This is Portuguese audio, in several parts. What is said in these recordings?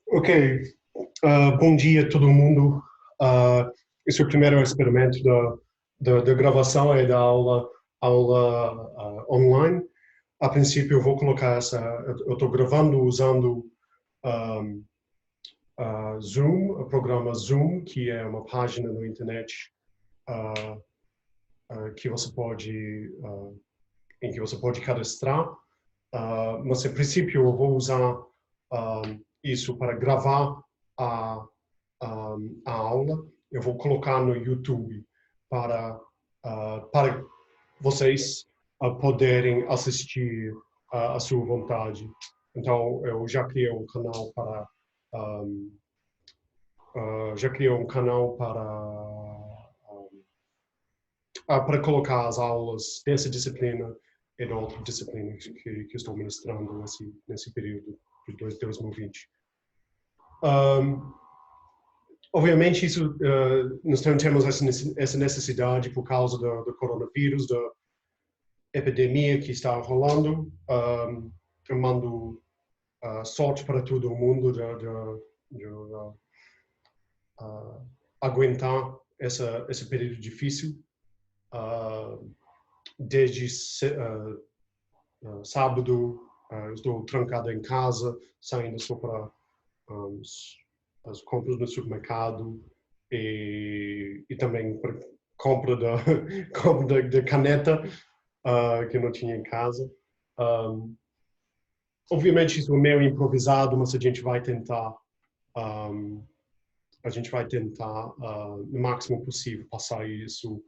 Ok, bom dia a todo mundo. Esse é o primeiro experimento da gravação e da aula online. A princípio, eu vou colocar eu estou gravando usando um, Zoom, o programa Zoom, que é uma página na internet uh, que você pode, em que você pode cadastrar. Mas, a princípio, eu vou usar isso para gravar a, a aula. Eu vou colocar no YouTube para vocês poderem assistir à sua vontade. Então, eu já criei um canal um, para colocar as aulas dessa disciplina e da outra disciplina que estou ministrando nesse período de 2020. Obviamente, nós temos essa necessidade por causa do coronavírus, da epidemia que está rolando. Eu mando sorte para todo mundo de aguentar esse período difícil. Desde sábado, estou trancado em casa, saindo só para as compras no supermercado e também para compra de caneta que eu não tinha em casa. Obviamente isso é meio improvisado, mas a gente vai tentar no máximo possível passar isso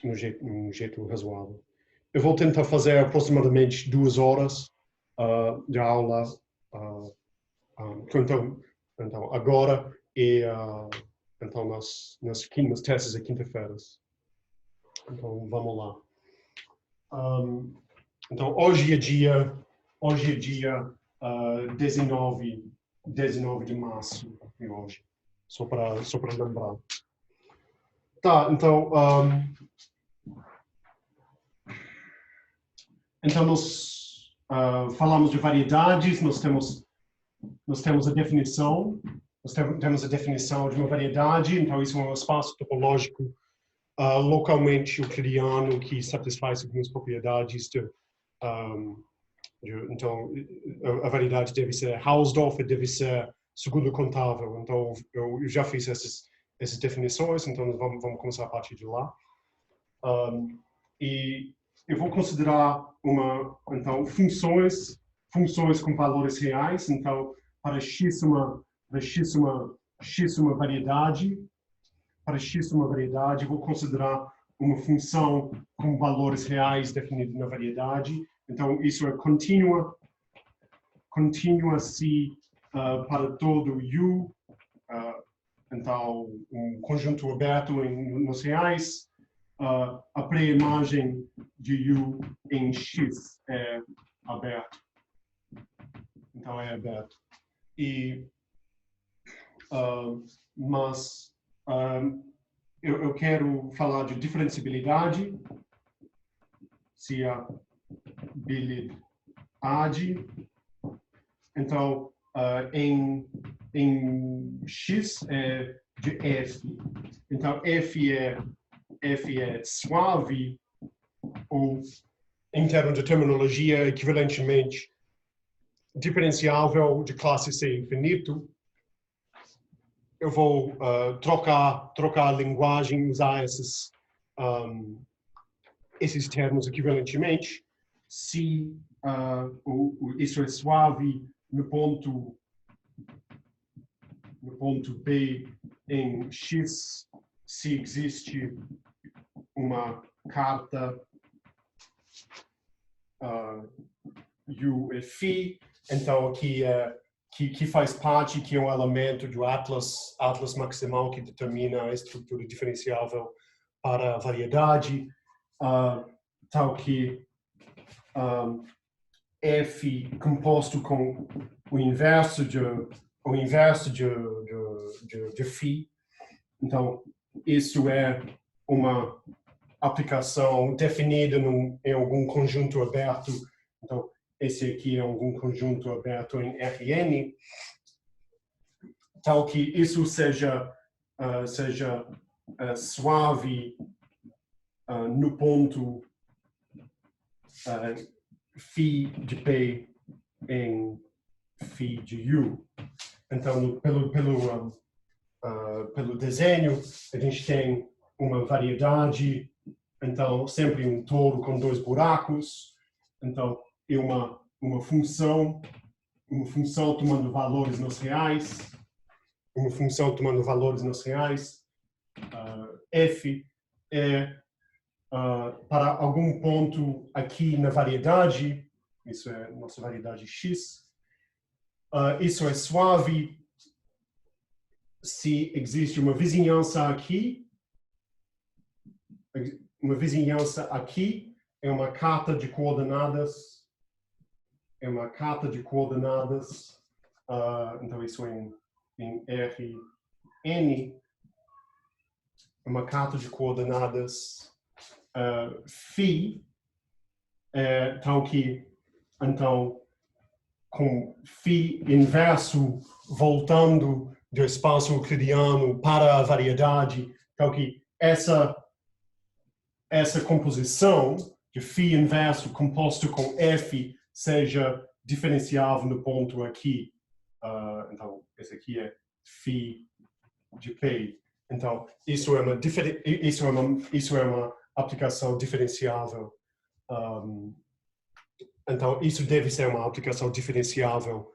num jeito razoável. Eu vou tentar fazer aproximadamente 2 horas de aula então agora e então nas terças e quinta-feiras. Então vamos lá. Então hoje é dia 19 de março de hoje, só para lembrar. Tá, então nós falamos de variedades, nós temos a definição, temos a definição de uma variedade, então isso é um espaço topológico localmente euclidiano que satisfaz algumas propriedades então a variedade deve ser Hausdorff, deve ser segundo contável. Então eu já fiz essas definições, então vamos começar a partir de lá. E eu vou considerar então funções com valores reais. Então para x uma variedade, vou considerar uma função com valores reais definida na variedade. Então, isso é contínua se para todo U. Então, um conjunto aberto nos reais. A pré-imagem de U em X é aberto. Então, é aberto. Mas eu quero falar de diferenciabilidade, se a habilidade. Então, em X é de F. Então, F é suave, ou, em termos de terminologia, equivalentemente diferenciável de classe C infinito. Eu vou trocar a linguagem, usar esses termos equivalentemente. Se isso é suave no ponto B em X, se existe uma carta U e Φ, então aqui que faz parte, que é um elemento do Atlas maximal que determina a estrutura diferenciável para a variedade, tal que F composto com o inverso de Φ. Então, isso é uma aplicação definida em algum conjunto aberto. Então, esse aqui é algum conjunto aberto em Rn, tal que isso seja suave no ponto φ de P em φ de U. Então, pelo desenho, a gente tem uma variedade, então sempre um toro com dois buracos, então é uma função tomando valores nos reais, f é para algum ponto aqui na variedade, isso é nossa variedade x, isso é suave se existe uma vizinhança aqui é uma carta de coordenadas, então isso em Rn, uma carta de coordenadas φ, tal que, então, com φ inverso voltando do espaço euclidiano para a variedade, tal que essa composição de φ inverso composto com f seja diferenciável no ponto aqui. Então, esse aqui é φ de P. Então, isso é uma aplicação diferenciável. Então, isso deve ser uma aplicação diferenciável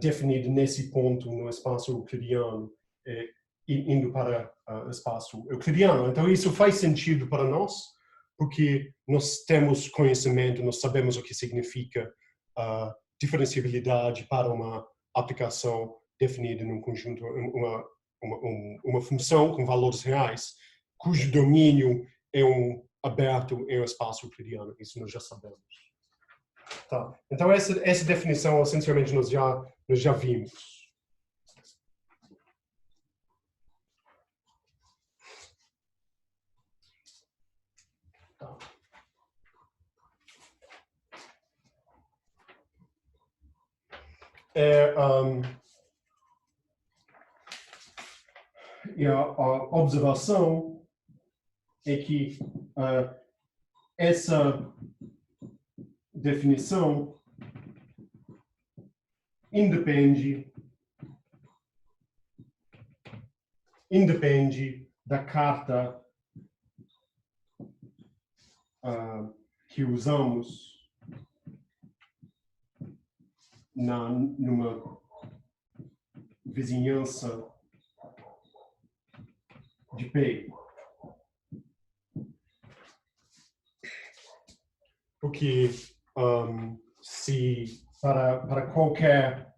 definida nesse ponto no espaço euclidiano, indo para o espaço euclidiano. Então, isso faz sentido para nós, porque nós temos conhecimento, nós sabemos o que significa diferenciabilidade para uma aplicação definida num conjunto, uma função com valores reais, cujo domínio é aberto em um espaço euclidiano. Isso nós já sabemos. Tá. Então, essa definição, essencialmente, nós já vimos. Tá. E a observação é que essa definição independe da carta que usamos numa vizinhança de P. Porque se para qualquer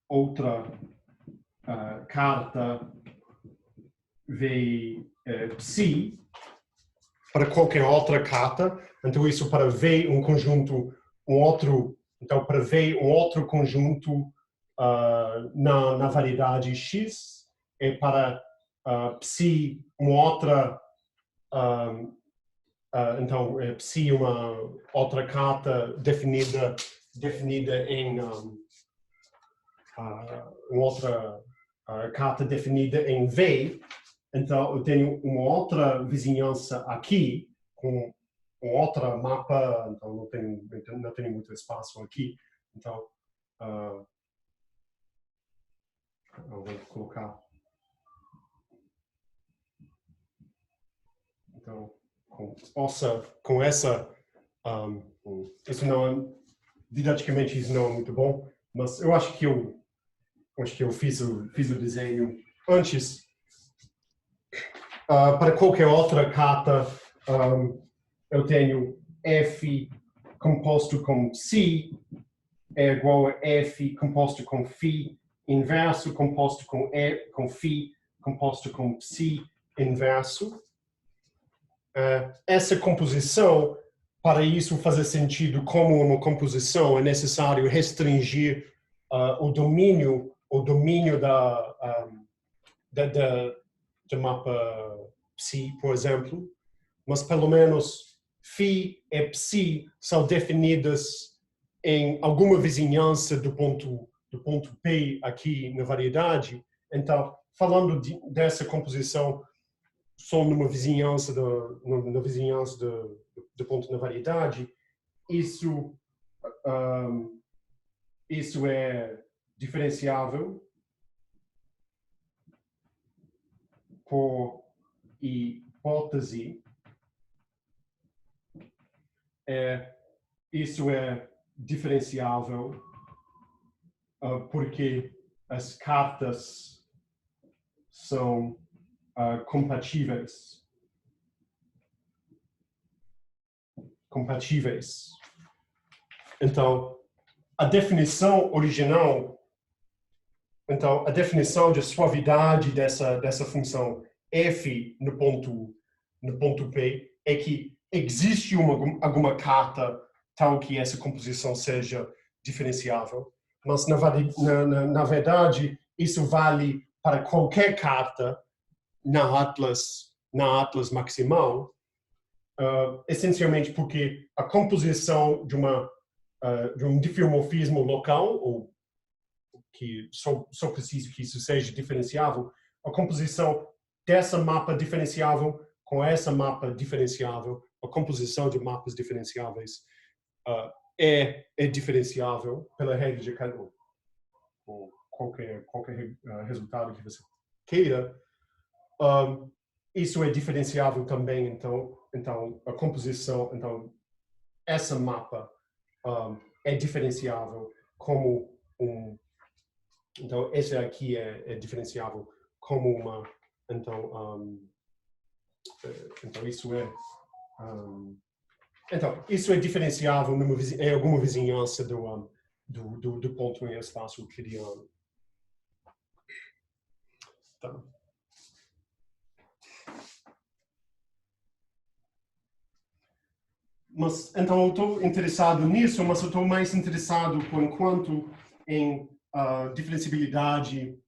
outra carta V psi, para qualquer outra carta, então isso para V um conjunto, então para V um outro conjunto na variedade X, é para psi uma outra, então psi uma outra carta definida em uma outra carta definida em V. Então, eu tenho uma outra vizinhança aqui, com outra mapa, então não tenho muito espaço aqui. Então, eu vou colocar. Então, com essa, isso não, didaticamente isso não é muito bom, mas eu acho que eu fiz o desenho antes. Para qualquer outra carta, eu tenho F composto com psi é igual a F composto com φ inverso composto com φ composto com psi inverso. Essa composição, para isso fazer sentido como uma composição, é necessário restringir o domínio da mapa psi, por exemplo, mas pelo menos φ e psi são definidas em alguma vizinhança do ponto P aqui na variedade. Então, falando dessa composição só numa vizinhança na vizinhança do ponto na variedade, isso é diferenciável por hipótese. Isso é diferenciável porque as cartas são compatíveis. Então, a definição original, então, a definição de suavidade dessa função f no ponto P é que existe alguma carta tal que essa composição seja diferenciável, mas na verdade isso vale para qualquer carta na Atlas maximal, essencialmente porque a composição de um diffeomorfismo local, ou que só preciso que isso seja diferenciável, a composição dessa mapa diferenciável com essa mapa diferenciável, a composição de mapas diferenciáveis é diferenciável pela regra de Cantor, ou qualquer resultado que você queira. Isso é diferenciável também, então a composição, então essa mapa é diferenciável como então esse aqui é diferenciável como uma, então isso é então isso é diferenciável em alguma vizinhança do ponto em espaço euclidiano. Tá. Mas, então, eu estou interessado nisso, mas eu estou mais interessado, por enquanto, em diferenciabilidade.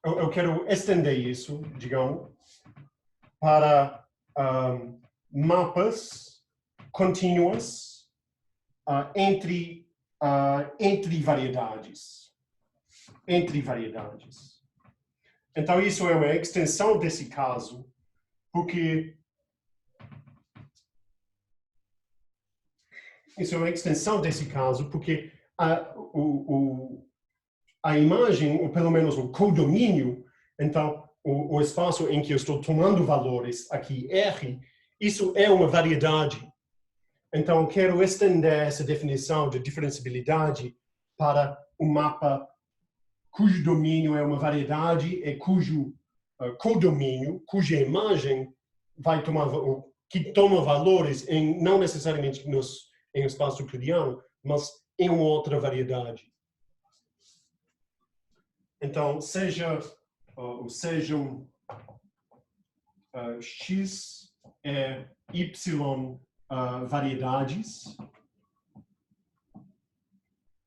Eu quero estender isso, digamos, para mapas contínuas entre variedades. Então, isso é uma extensão desse caso, porque a imagem, ou pelo menos o codomínio, então, o espaço em que eu estou tomando valores aqui, R, isso é uma variedade. Então, quero estender essa definição de diferenciabilidade para um mapa cujo domínio é uma variedade e cujo codomínio, cuja imagem vai que toma valores não necessariamente em espaço euclidiano, mas em uma outra variedade. Então, sejam x e y variedades,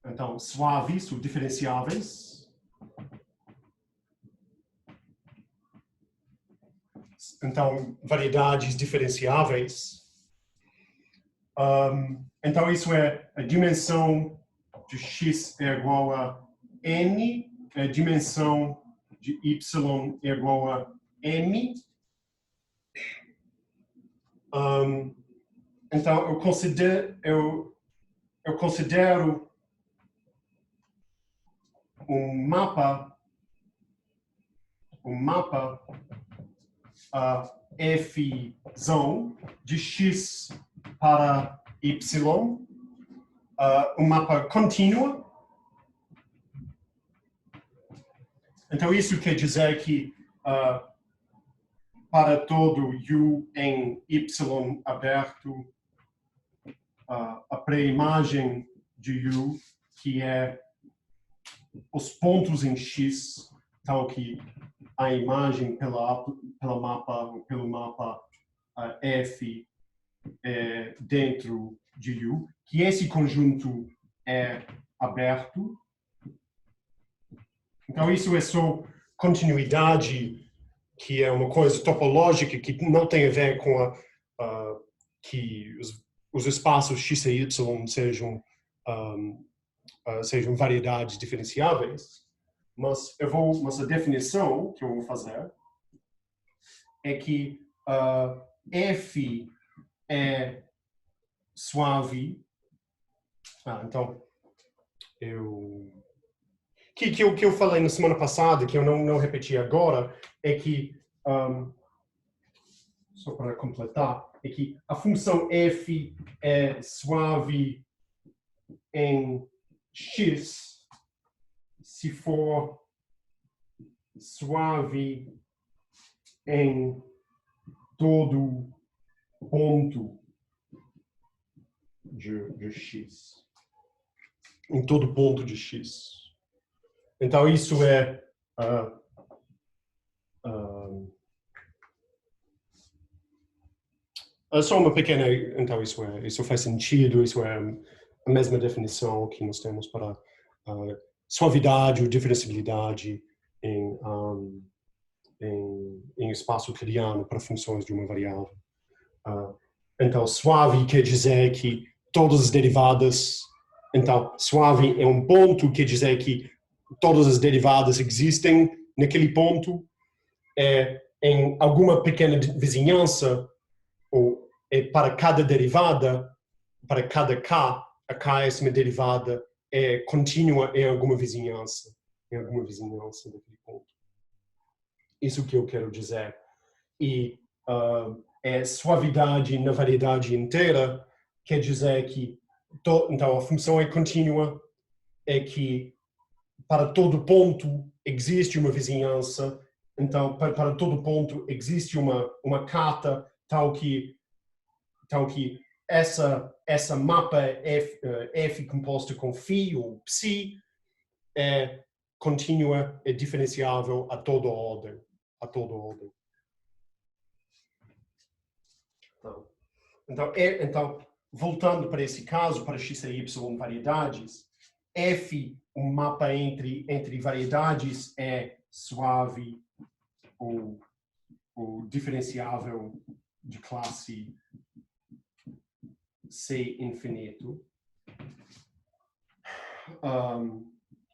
então suaves ou diferenciáveis, então variedades diferenciáveis. Então isso é a dimensão de x é igual a n, a dimensão de y é igual a m. Então eu considero um mapa f de x para y, um mapa contínuo. Então isso quer dizer que para todo u em y aberto, a pré-imagem de u, que é os pontos em x, tal que a imagem pelo mapa F dentro de U, que esse conjunto é aberto. Então, isso é só continuidade, que é uma coisa topológica que não tem a ver com que os espaços x e y sejam variedades diferenciáveis, mas a definição que eu vou fazer é que f é suave. Então, que eu falei na semana passada, que eu não repeti agora, é que, só para completar, é que a função f é suave em x se for suave em todo ponto de x. Em todo ponto de x. Então, isso é só uma pequena... Então, isso faz sentido, isso é a mesma definição que nós temos para suavidade ou diferenciabilidade em espaço euclidiano para funções de uma variável. Então, suave quer dizer que todas as derivadas... Então, suave é um ponto, quer dizer que todas as derivadas existem naquele ponto. Em alguma pequena vizinhança, ou para cada derivada, para cada k, a késima derivada é contínua em alguma vizinhança daquele ponto. Isso que eu quero dizer. E suavidade na variedade inteira quer dizer que então a função é contínua, é que para todo ponto existe uma vizinhança, então para todo ponto existe uma cata tal que essa mapa f composta com φ ou psi é contínua, é diferenciável a toda ordem. Então, voltando para esse caso, para x e y variedades, f, um mapa entre variedades, é suave ou diferenciável de classe C infinito.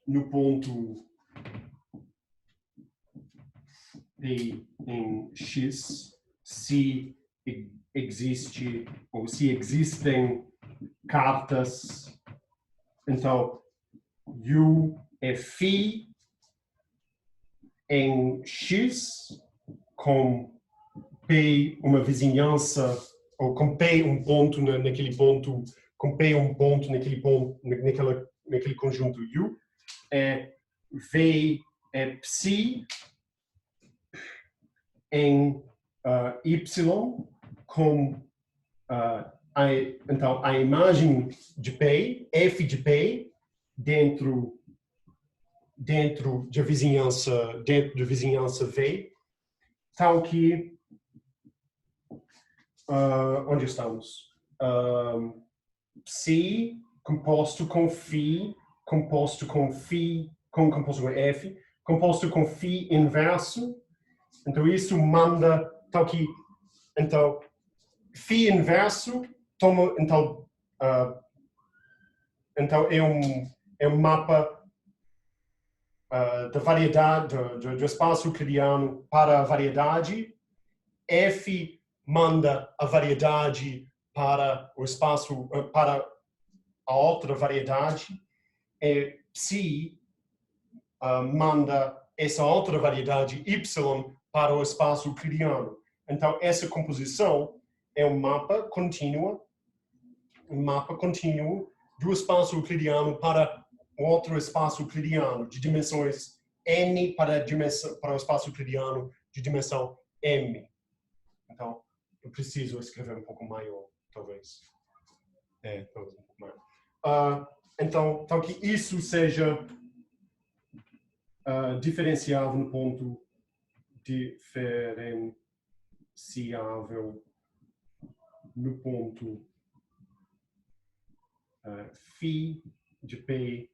No ponto P em x, se existe ou se existem cartas, então U é φ em x com P uma vizinhança, ou com P um ponto naquele ponto, com P um ponto naquele ponto, naquele conjunto U, V é psi em y com então a imagem de P, f de P, dentro da vizinhança V, tal que onde estamos? Psi composto com φ, composto com φ, composto com f, composto com φ inverso. Então isso manda tal que então φ inverso toma então é um mapa da variedade do espaço euclidiano para a variedade. F manda a variedade para o espaço, para a outra variedade, e psi manda essa outra variedade y para o espaço euclidiano. Então, essa composição é um mapa contínuo do espaço euclidiano para outro espaço euclidiano de dimensões n para o espaço euclidiano de dimensão m. Então, eu preciso escrever um pouco maior, talvez. Talvez um pouco maior. Então, tal que isso seja diferenciável no ponto diferenciável no ponto φ de P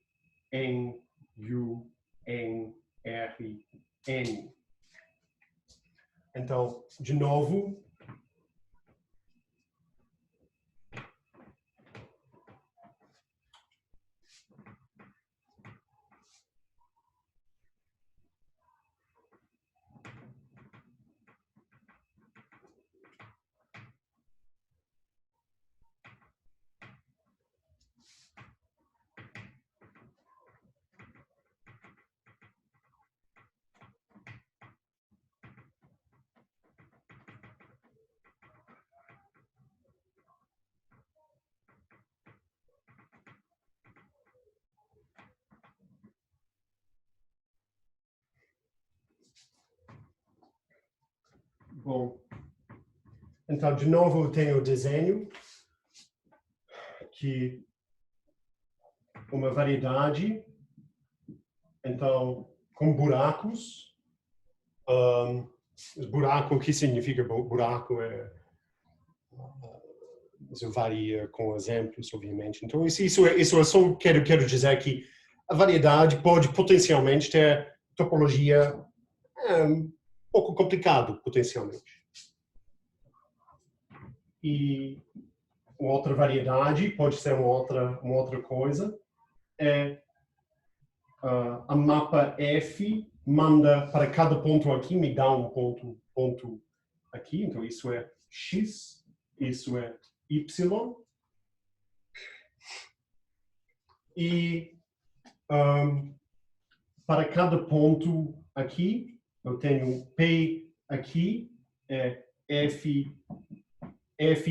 em U em Rn. Então, de novo, bom, então, de novo, eu tenho o desenho que uma variedade, então, com buracos. Buraco, o que significa buraco? Isso varia com exemplos, obviamente. Então, isso é só quero dizer que a variedade pode potencialmente ter topologia um pouco complicado, potencialmente. E uma outra variedade pode ser uma outra coisa. A mapa F manda para cada ponto aqui, me dá um ponto aqui. Então, isso é X, isso é Y. E para cada ponto aqui, eu tenho P aqui, F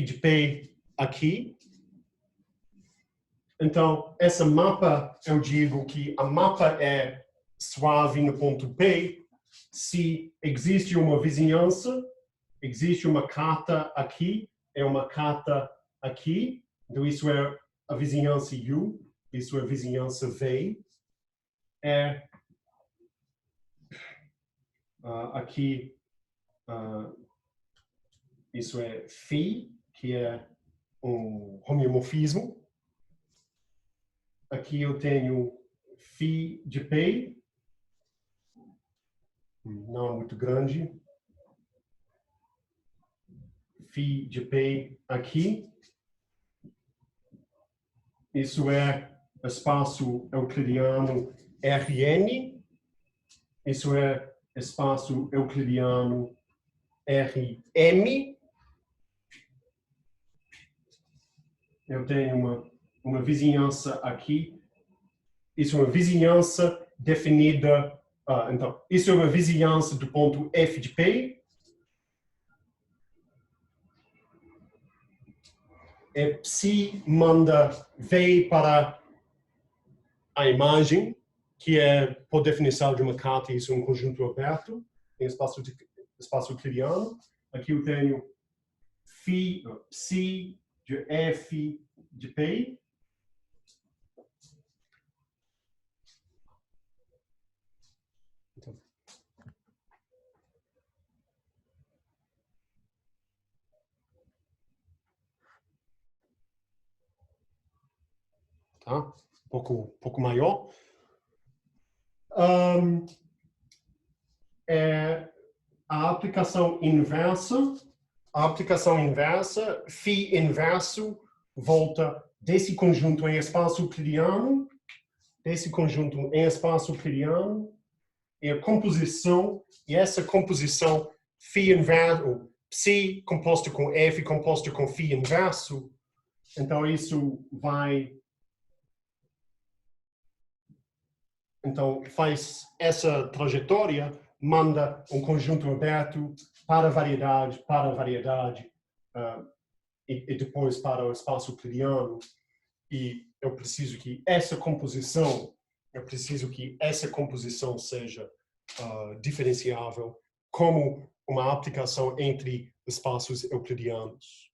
de P aqui. Então, essa mapa, eu digo que a mapa é suave no ponto P se existe uma vizinhança, existe uma carta aqui, é uma carta aqui. Então, isso é a vizinhança U, isso é a vizinhança V. Aqui, isso é φ, que é um homeomorfismo. Aqui eu tenho φ de P, não é muito grande. Φ de P aqui. Isso é espaço euclidiano Rn. Isso é espaço euclidiano Rm. Eu tenho uma vizinhança aqui. Isso é uma vizinhança definida. Então, isso é uma vizinhança do ponto F de P. Psi manda V para a imagem, que é, por definição de uma carta, isso é um conjunto aberto, em espaço euclidiano. Aqui eu tenho Psi de F de P. Tá? Pouco maior. A aplicação inversa, φ inverso volta desse conjunto em espaço euclidiano, e a composição, e essa composição φ inverso, psi composto com F composto com φ inverso, então isso vai. Então, faz essa trajetória, manda um conjunto aberto para a variedade, e depois para o espaço euclidiano. E eu preciso que essa composição seja diferenciável como uma aplicação entre espaços euclidianos.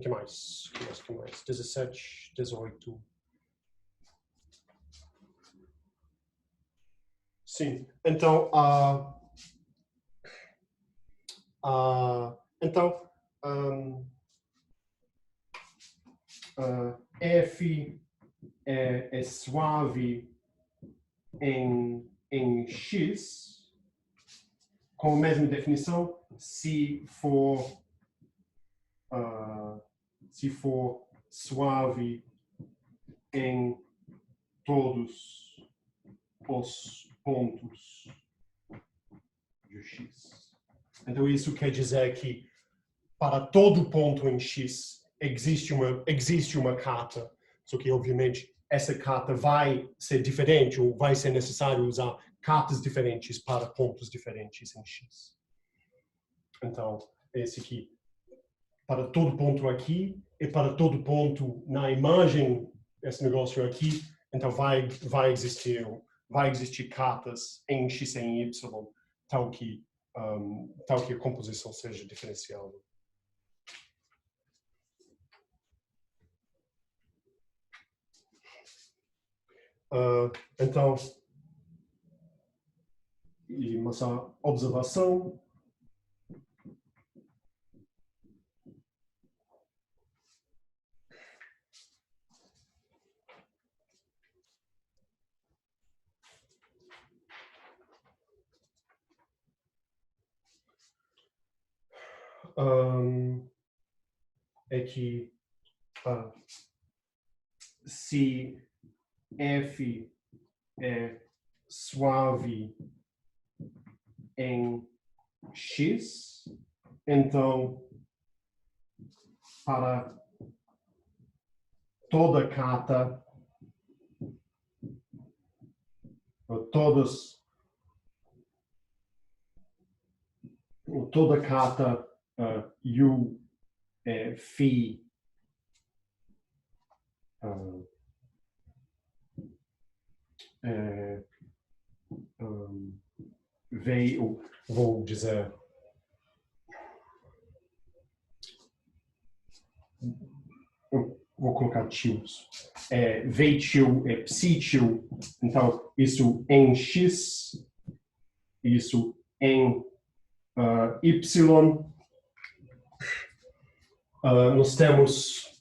Que mais? 17, 18. Sim. Então, F é suave em X, com a mesma definição, se for suave em todos os pontos de X. Então isso quer dizer que para todo ponto em X existe uma carta, só que obviamente essa carta vai ser diferente ou vai ser necessário usar cartas diferentes para pontos diferentes em X. Então, esse aqui, para todo ponto aqui e para todo ponto na imagem, esse negócio aqui, então vai existir cartas em X e em Y, tal que a composição seja diferenciável. Então, essa observação é que se F é suave em X, então para toda carta, toda carta U é phi vou dizer vou colocar tios. V-tio é psi-tio, então isso em X, isso em Y. Nós temos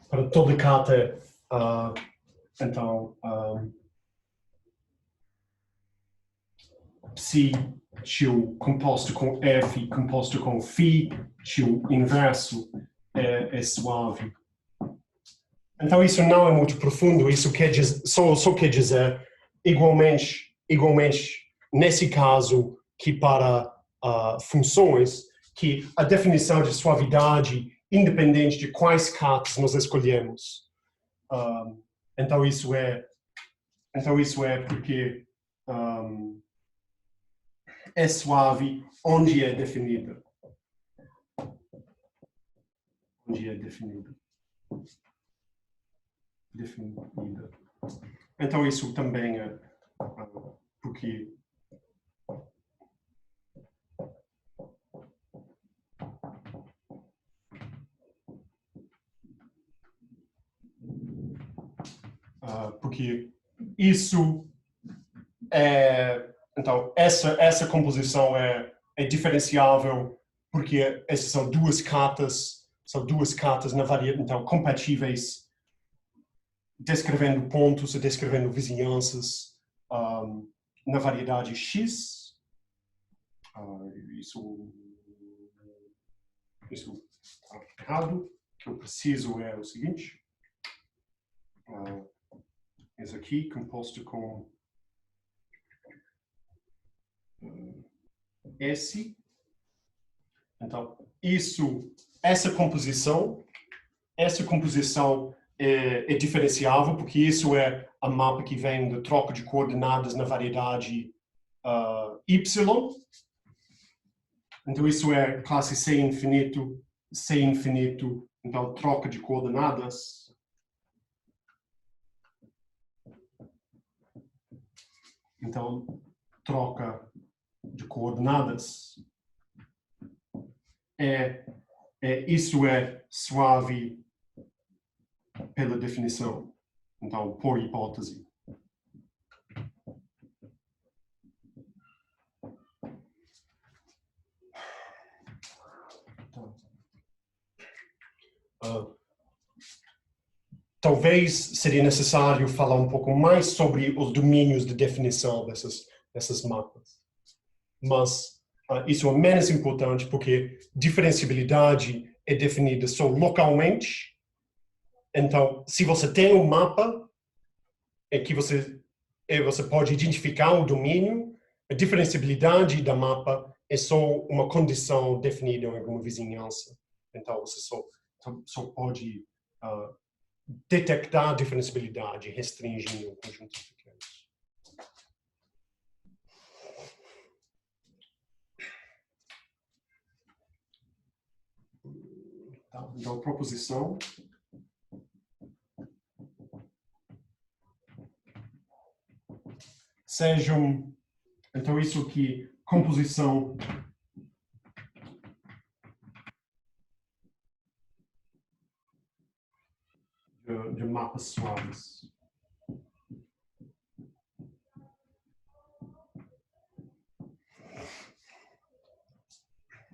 para toda carta, então psi tio composto com F composto com phi tio inverso é suave. Então isso não é muito profundo, isso só quer dizer igualmente nesse caso que para funções que a definição de suavidade independente de quais cartas nós escolhemos. Então isso é porque é suave onde é definida. Onde é definida. Então isso também é porque isso então essa composição é diferenciável porque essas são duas cartas na variedade, então compatíveis, descrevendo pontos e descrevendo vizinhanças na variedade X. Isso está errado. O que eu preciso é o seguinte. Esse aqui composto com S. Então, essa composição é diferenciável, porque isso é a mapa que vem da troca de coordenadas na variedade Y. Então, isso é classe C infinito, então troca de coordenadas. Então, troca de coordenadas. Isso é suave pela definição. Então, por hipótese. Talvez seria necessário falar um pouco mais sobre os domínios de definição dessas mapas. Mas isso é menos importante porque diferenciabilidade é definida só localmente. Então, se você tem um mapa em que você pode identificar o domínio, a diferenciabilidade da mapa é só uma condição definida em alguma vizinhança. Então, você só pode detectar a diferenciabilidade restringindo um conjunto de pequenos. Então, proposição. Então, isso aqui, composição de mapas suaves.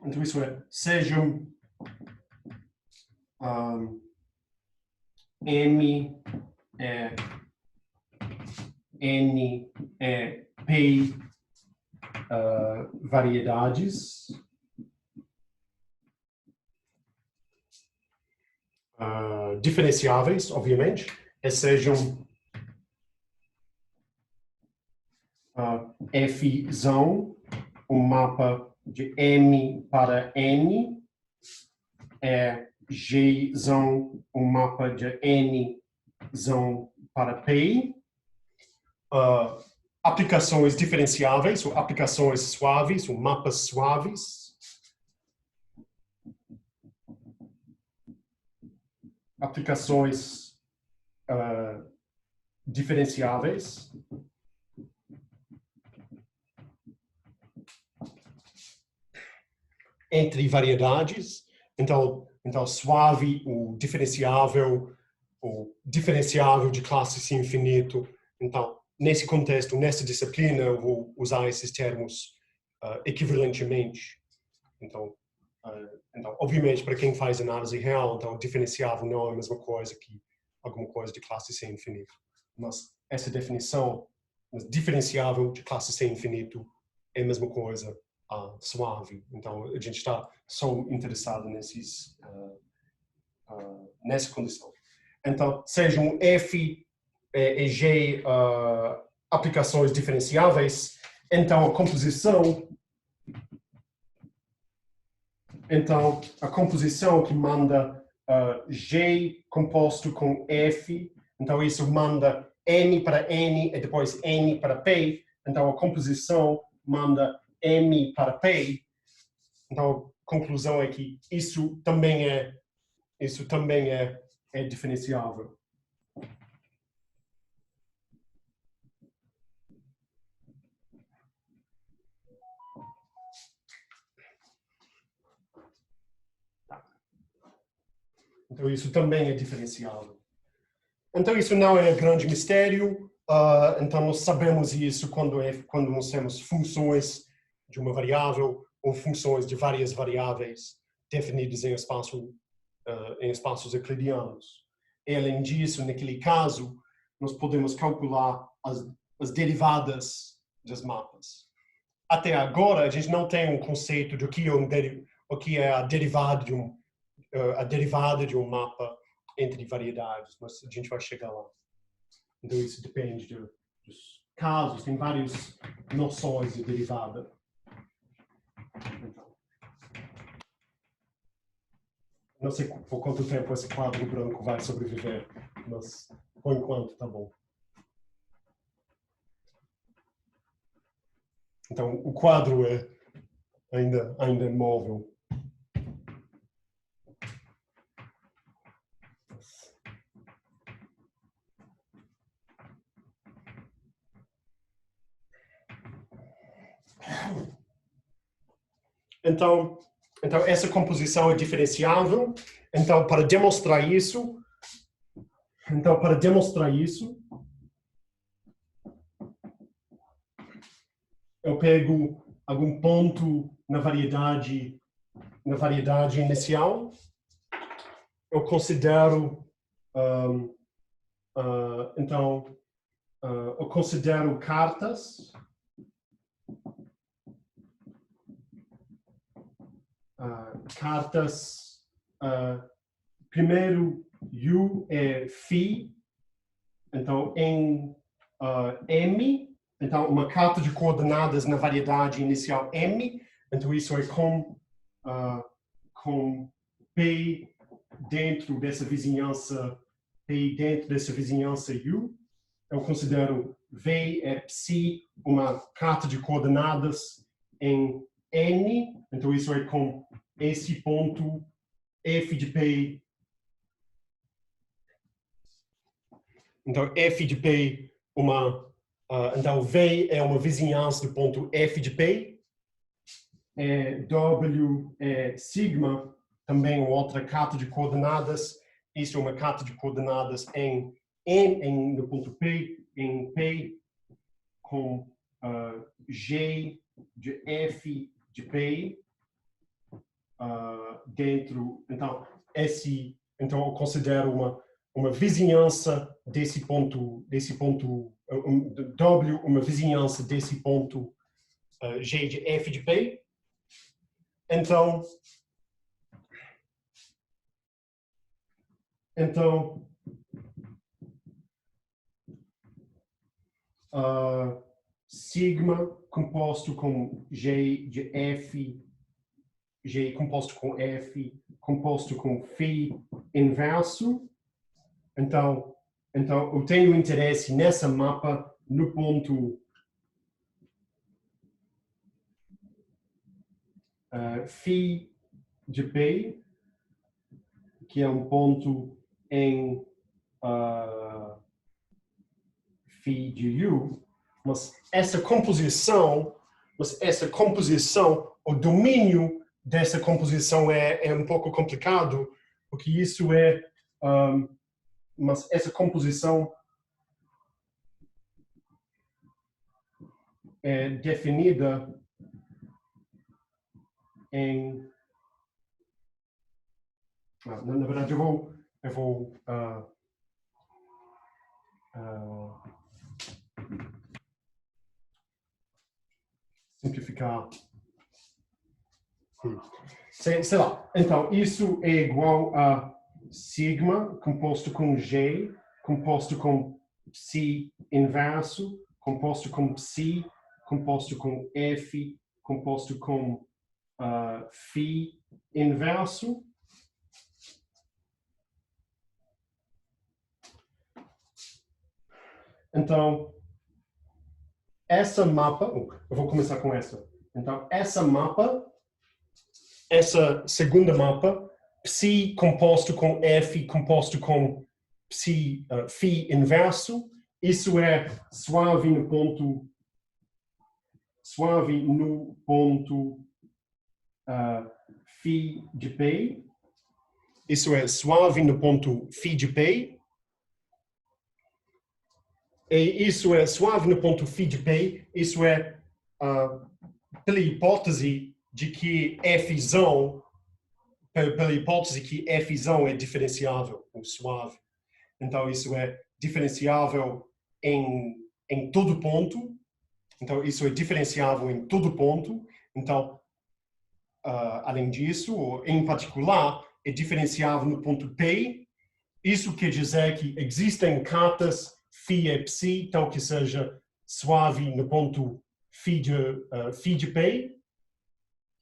Então, isso sejam M N P variedades diferenciáveis, obviamente, sejam F-zão, um mapa de M para N, G-zão, um mapa de N-zão para P, aplicações diferenciáveis, ou aplicações suaves, ou mapas suaves, aplicações diferenciáveis, entre variedades. Então suave, o diferenciável de classe C infinito. Então, nesse contexto, nessa disciplina, eu vou usar esses termos equivalentemente. Então, obviamente, para quem faz análise real, então, diferenciável não é a mesma coisa que alguma coisa de classe C infinito. Mas essa definição, diferenciável de classe C infinito, é a mesma coisa suave. Então, a gente está só interessado nessa condição. Então, sejam F e G aplicações diferenciáveis, então a composição que manda G composto com F, então isso manda N para N e depois N para P, então a composição manda M para P. Então, a conclusão é que isso também é diferenciável. Então, isso também é diferenciável. Então, isso não é grande mistério. Então, nós sabemos isso quando nós temos funções de uma variável ou funções de várias variáveis definidas em espaços euclidianos. E, além disso, naquele caso, nós podemos calcular as derivadas dos mapas. Até agora, a gente não tem um conceito de o que é a derivada de um mapa entre variedades, mas a gente vai chegar lá. Então, isso depende dos casos, tem várias noções de derivada. Não sei por quanto tempo esse quadro branco vai sobreviver, mas por enquanto tá bom. Então, o quadro é ainda móvel. Então, essa composição é diferenciável. Então, para demonstrar isso, eu pego algum ponto na variedade inicial. Eu considero, eu considero cartas. Primeiro, U é phi, então em M, então uma carta de coordenadas na variedade inicial M, então isso é com P dentro dessa vizinhança U. Eu considero V é psi, uma carta de coordenadas em N, então isso é com esse ponto F de P. Então, F de P, então V é uma vizinhança do ponto F de P. W é sigma, também outra carta de coordenadas. Isso é uma carta de coordenadas no ponto P, em P, com G de F de P dentro. Então eu considero uma vizinhança desse ponto W, uma vizinhança desse ponto G de F de P. Então sigma composto com G de F, G composto com F, composto com φ inverso. Então eu tenho interesse nessa mapa no ponto φ de P, que é um ponto em φ de U, mas essa composição, o domínio dessa composição é um pouco complicado, porque isso mas essa composição é definida em... Na verdade, eu vou simplificar. Sei lá. Então, isso é igual a sigma composto com G, composto com psi inverso, composto com psi, composto com F, composto com φ inverso. Então, essa mapa, eu vou começar com essa. Então, essa segunda mapa, psi composto com F composto com psi, φ inverso, isso é suave no ponto φ de P. Isso é suave no ponto φ de P. E isso é suave no ponto φ de P. Isso é pela hipótese de que Fzão, pela hipótese que Fzão é diferenciável, suave. Então, isso é diferenciável em todo ponto. Então, isso é diferenciável em todo ponto. Então, além disso, ou em particular, é diferenciável no ponto P. Isso quer dizer que existem cartas φ e psi, tal que seja suave no ponto φ de P.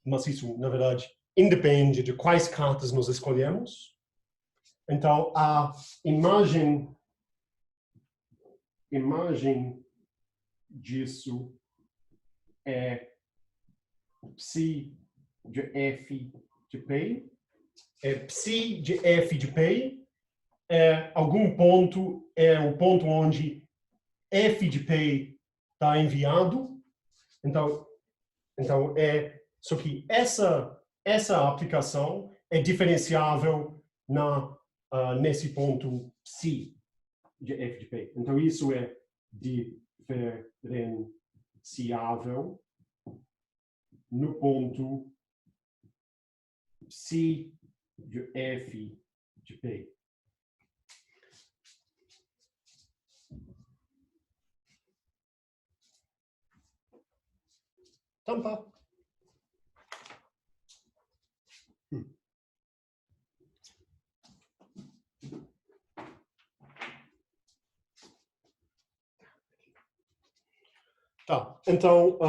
mas isso, na verdade, independe de quais cartas nós escolhemos. Então, a imagem disso é psi de f de π. Psi de f de π é algum ponto, é o ponto onde f de π está enviado. Então só que essa aplicação é diferenciável nesse ponto psi de f de π. Então, isso é diferenciável no ponto psi de f de π. Tampa. Tá, então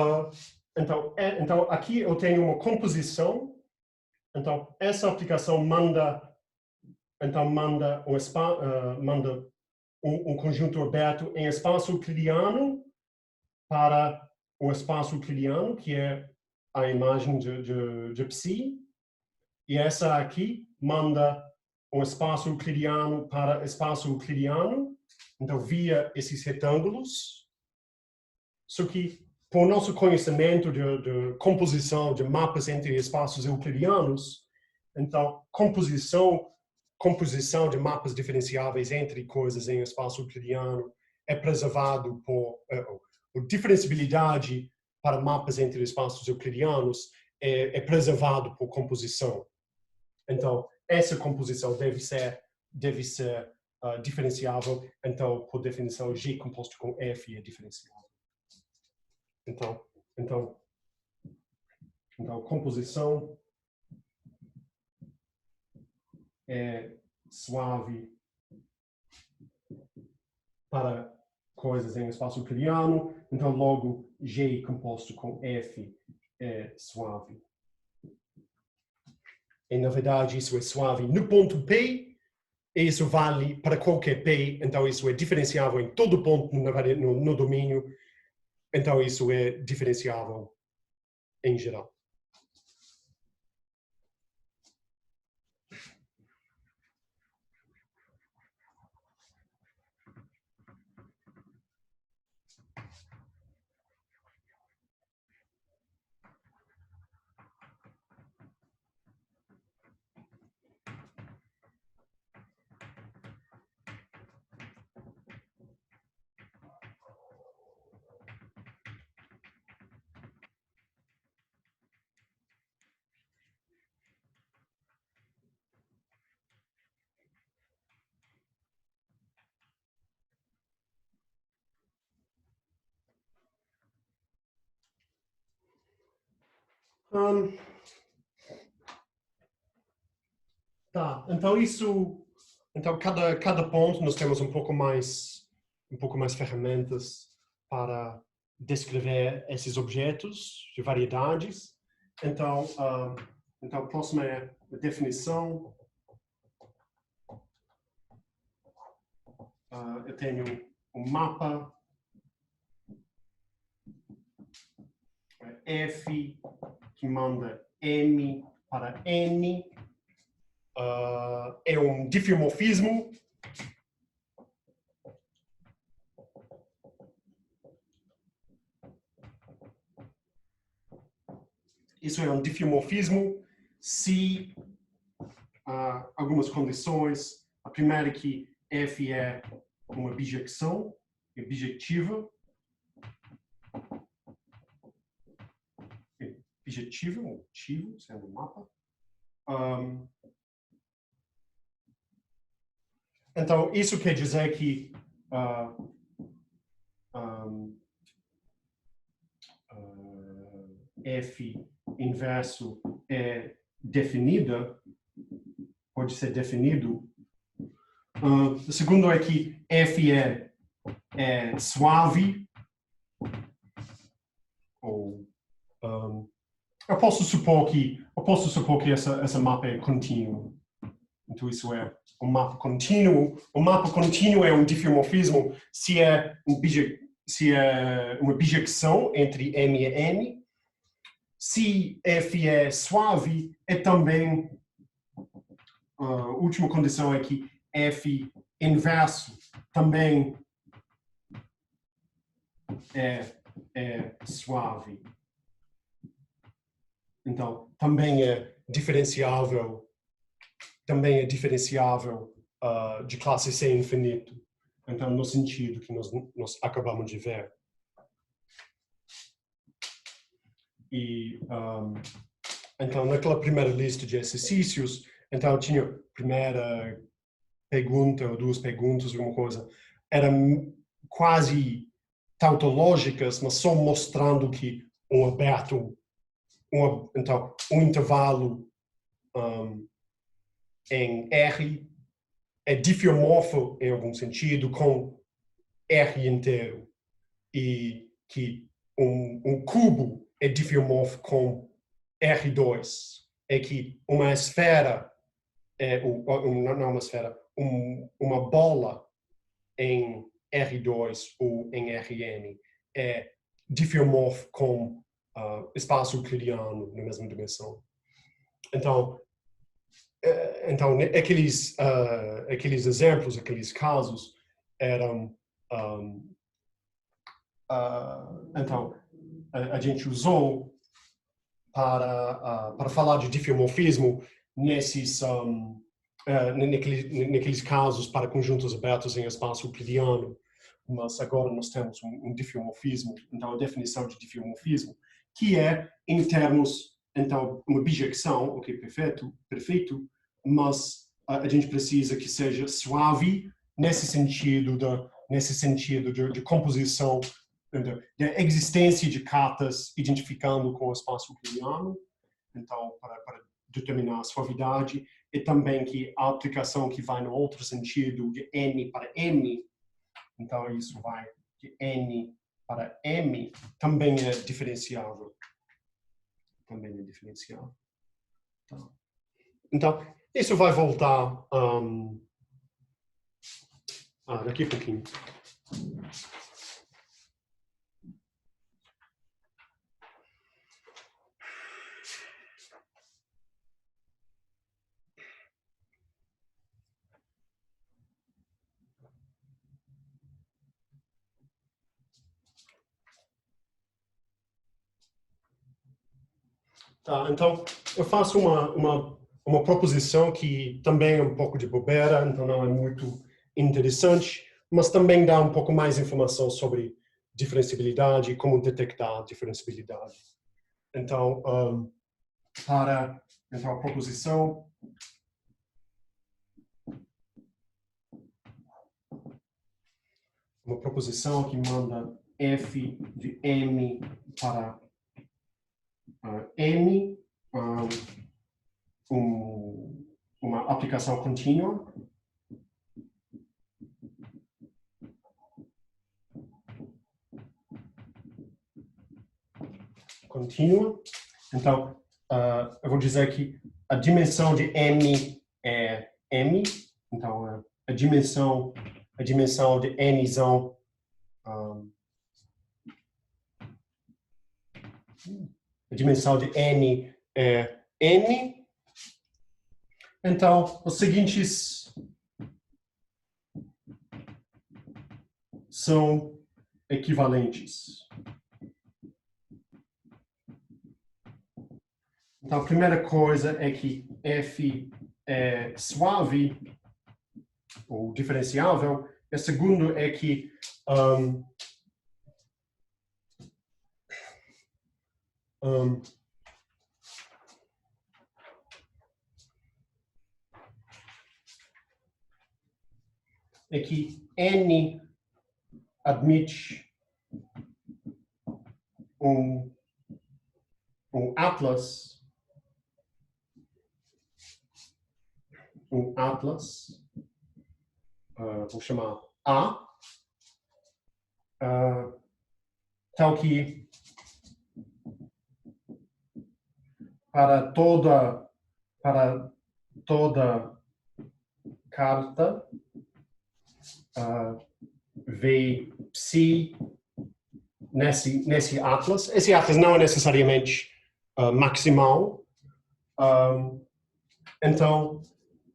aqui eu tenho uma composição. Então, essa aplicação manda um conjunto aberto em espaço euclidiano para o espaço euclidiano, que é a imagem de psi. E essa aqui manda um espaço euclidiano para espaço euclidiano. Então, via esses retângulos. Só que, por nosso conhecimento de composição de mapas entre espaços euclidianos, então, composição de mapas diferenciáveis entre coisas em espaço euclidiano é preservado por... a diferenciabilidade para mapas entre espaços euclidianos é preservado por composição. Então, essa composição deve ser diferenciável. Então, por definição, G composto com F é diferenciável. Então, composição é suave para coisas em espaço euclidiano. Então, logo, G composto com F é suave. E, na verdade, isso é suave no ponto P, e isso vale para qualquer P. Então, isso é diferenciável em todo ponto no domínio. Então, isso é diferenciável em geral. Tá, então cada ponto nós temos um pouco mais ferramentas para descrever esses objetos de variedades. Então, a próxima é a definição. Eu tenho um mapa F que manda M para N. É um diffeomorfismo. Isso é um diffeomorfismo se algumas condições. A primeira é que F é uma bijecção, é bijectiva. Bijetivo, motivo, sendo um mapa. Então, isso quer dizer que F inverso é definida, pode ser definido. O segundo é que F é suave, ou eu posso supor que essa mapa é contínua. Então, isso é um mapa contínuo. Um mapa contínuo é um diffeomorfismo se é uma bijecção entre M e N. Se F é suave, é também... A última condição é que F inverso também é suave. Então, também é diferenciável de classe C infinito. Então, no sentido que nós acabamos de ver. E, então, naquela primeira lista de exercícios, então, tinha primeira pergunta ou duas perguntas, alguma coisa, eram quase tautológicas, mas só mostrando que então, um intervalo em R é diffeomorfo em algum sentido com R inteiro e que um cubo é diffeomorfo com R2, é que uma esfera não uma esfera, uma bola em R2 ou em Rn é diffeomorfo com espaço euclidiano na mesma dimensão. Então aqueles exemplos, aqueles casos eram então a gente usou para falar de diffeomorfismo naqueles casos para conjuntos abertos em espaço euclidiano, mas agora nós temos um diffeomorfismo, então a definição de diffeomorfismo, que é em termos, então, uma bijecção, ok, perfeito, mas a gente precisa que seja suave nesse sentido de composição, da existência de cartas identificando com o espaço euclidiano, então, para determinar a suavidade, e também que a aplicação que vai no outro sentido, de N para M, então isso vai de N para M, também é diferenciável. Então, isso vai voltar daqui a pouquinho. Tá, então, eu faço uma proposição que também é um pouco de bobeira, então não é muito interessante, mas também dá um pouco mais informação sobre diferenciabilidade e como detectar diferenciabilidade. Então, então a proposição uma proposição que manda f de m para n, uma aplicação contínua. Então, eu vou dizer que a dimensão de m é m, então a dimensão de nzão a dimensão de n é n. Então, os seguintes são equivalentes. Então, a primeira coisa é que f é suave ou diferenciável. E a segunda é que n admite um atlas, vou chamar A, tal que para toda carta vê psi nesse atlas. Esse atlas não é necessariamente maximal. Então,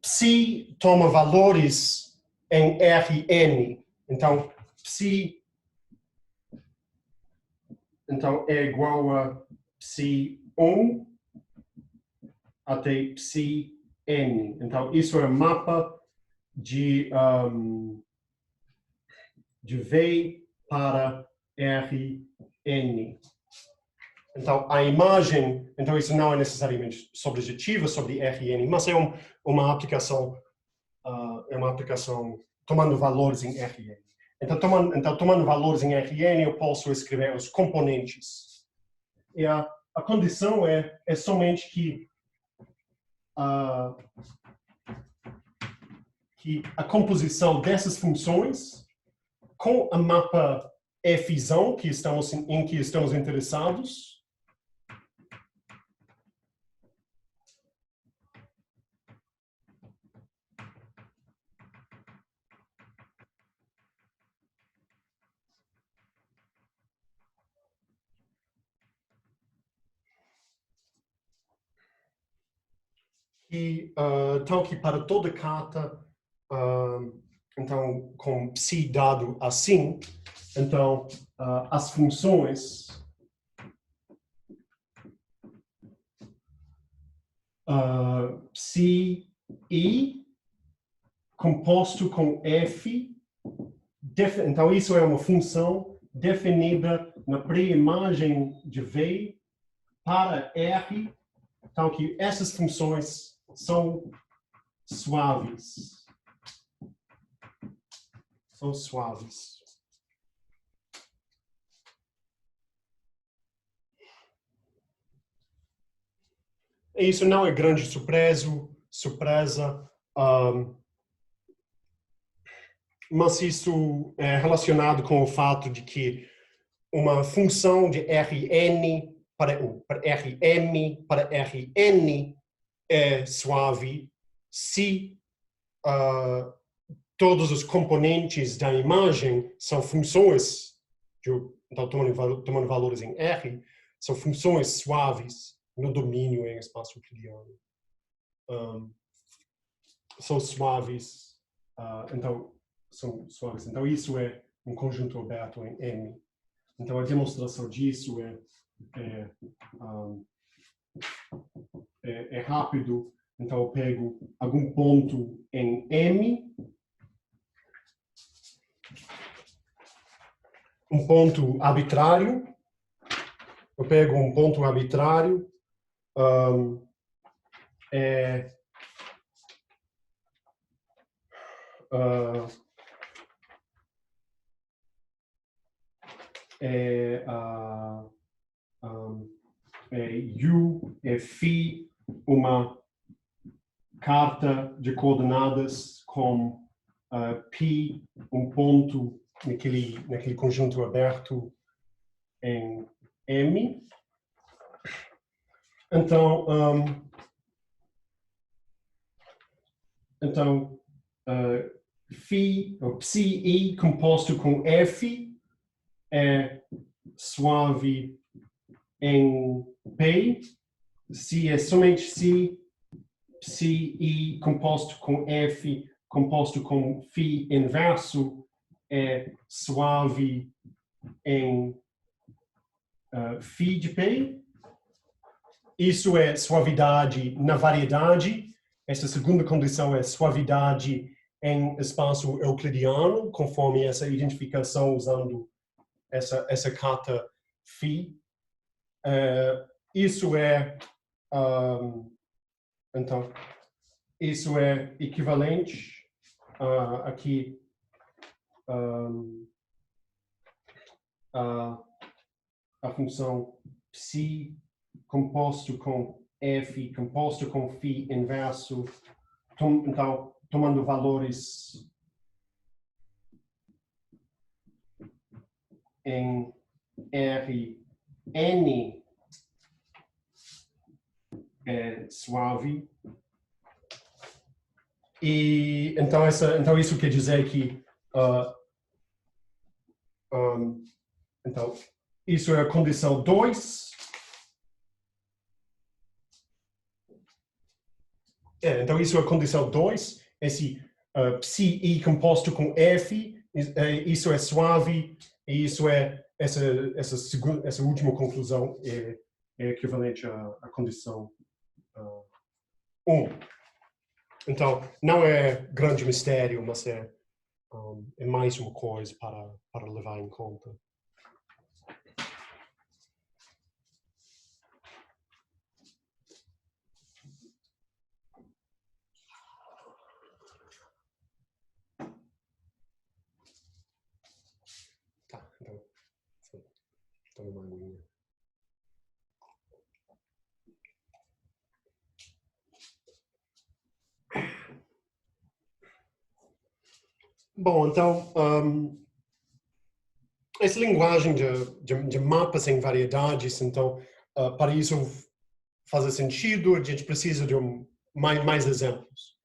psi toma valores em Rn. Então, psi é igual a psi1 até psi n. Então, isso é um mapa de V para Rn. Então, a imagem, então isso não é necessariamente subjetiva sobre Rn, mas é uma aplicação tomando valores em Rn. Então, tomando valores em Rn, eu posso escrever os componentes. E a condição é somente que a composição dessas funções com a mapa Fzão em que estamos interessados tal que para toda carta, então, com psi dado assim, então, as funções psi i composto com f, então isso é uma função definida na pré-imagem de V para R, então que essas funções são suaves. São suaves. Isso não é grande surpresa, mas isso é relacionado com o fato de que uma função de Rn para Rm para Rn é suave se todos os componentes da imagem são funções, então tomando valores em R, são funções suaves no domínio em espaço euclidiano. São suaves, então são suaves. Então isso é um conjunto aberto em M. Então a demonstração disso é rápido. Então eu pego algum ponto em M, um ponto arbitrário. Eu pego um ponto arbitrário, U é φ, uma carta de coordenadas com π, um ponto naquele conjunto aberto em M. Então, φ, ou psi composto com F é suave em P. Se é somente psi composto com F composto com φ inverso é suave em φ de P. Isso é suavidade na variedade. Essa segunda condição é suavidade em espaço euclidiano, conforme essa identificação usando essa carta φ. Isso é, então, isso é equivalente aqui a função psi composto com F, composto com φ inverso, então, tomando valores em Rn, é suave. E então isso quer dizer que então isso é a condição 2. Então isso é a condição 2. Esse psi composto com F, isso é suave, e isso é essa última conclusão é equivalente à condição 1. Então, não é grande mistério, mas é mais uma coisa para levar em conta. Tá, então, toma uma aguinha. Bom, então, essa linguagem de mapas em variedades, então, para isso fazer sentido, a gente precisa de mais exemplos.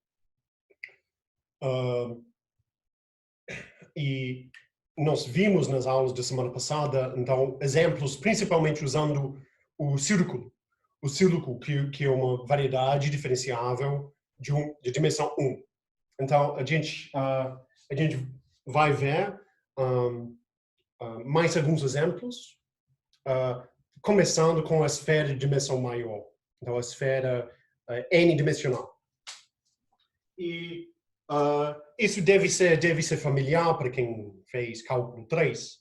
E nós vimos nas aulas da semana passada, então, exemplos principalmente usando o círculo. O círculo, que é uma variedade diferenciável de dimensão 1. Então, a gente vai ver mais alguns exemplos, começando com a esfera de dimensão maior. Então, a esfera n-dimensional. E isso deve ser familiar para quem fez cálculo 3,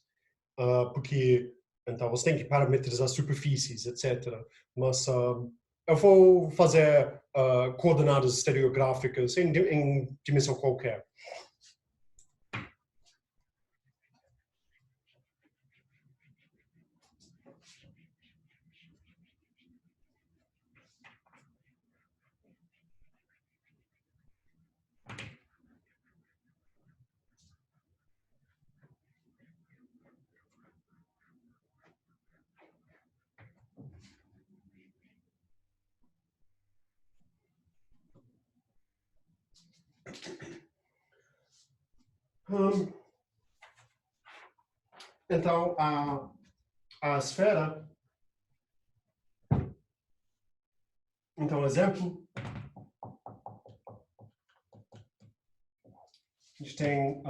porque então você tem que parametrizar superfícies, etc. Mas eu vou fazer coordenadas estereográficas em dimensão qualquer. Então, a esfera. Então, exemplo. A gente tem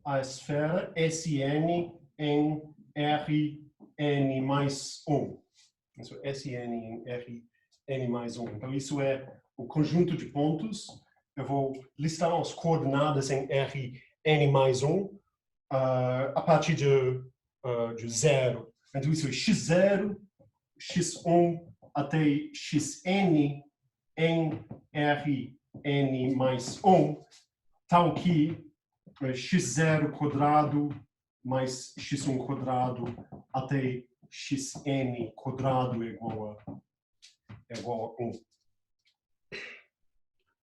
a esfera Sn em Rn mais 1. Isso é Sn em Rn mais 1. Então, isso é o conjunto de pontos. Eu vou listar as coordenadas em Rn mais 1 a partir de 0. Então, isso é x0, x1 até xn em Rn mais 1, tal que x0 quadrado mais x1 quadrado até xn quadrado é igual a 1.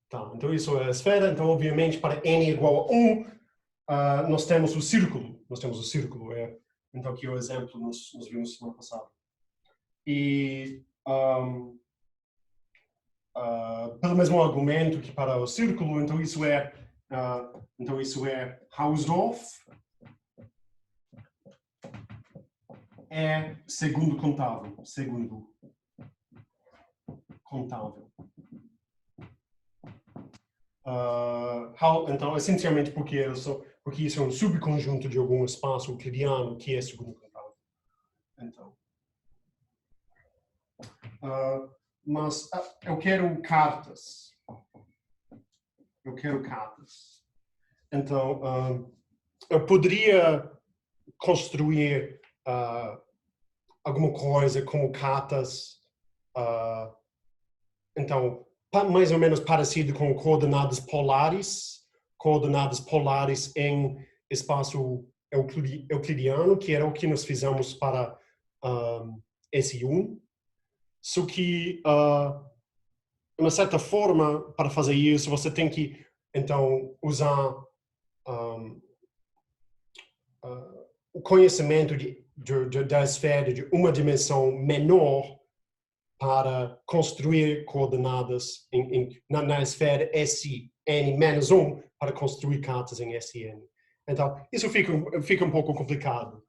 Tá, então isso é a esfera. Então, obviamente, para n igual a 1, nós temos o círculo. Então, aqui é o exemplo nós vimos semana passada. E pelo mesmo argumento que para o círculo, então isso é Hausdorff é segundo contável. Então, essencialmente porque isso é um subconjunto de algum espaço euclidiano que é segundo contável. Então, mas eu quero cartas. Então, eu poderia construir alguma coisa como cartas, então, mais ou menos parecido com coordenadas polares em espaço euclidiano, que era o que nós fizemos para S1. Só que, de uma certa forma, para fazer isso, você tem que, então, usar o conhecimento da esfera de uma dimensão menor para construir coordenadas na esfera SN-1 para construir cartas em SN. Então, isso fica um pouco complicado,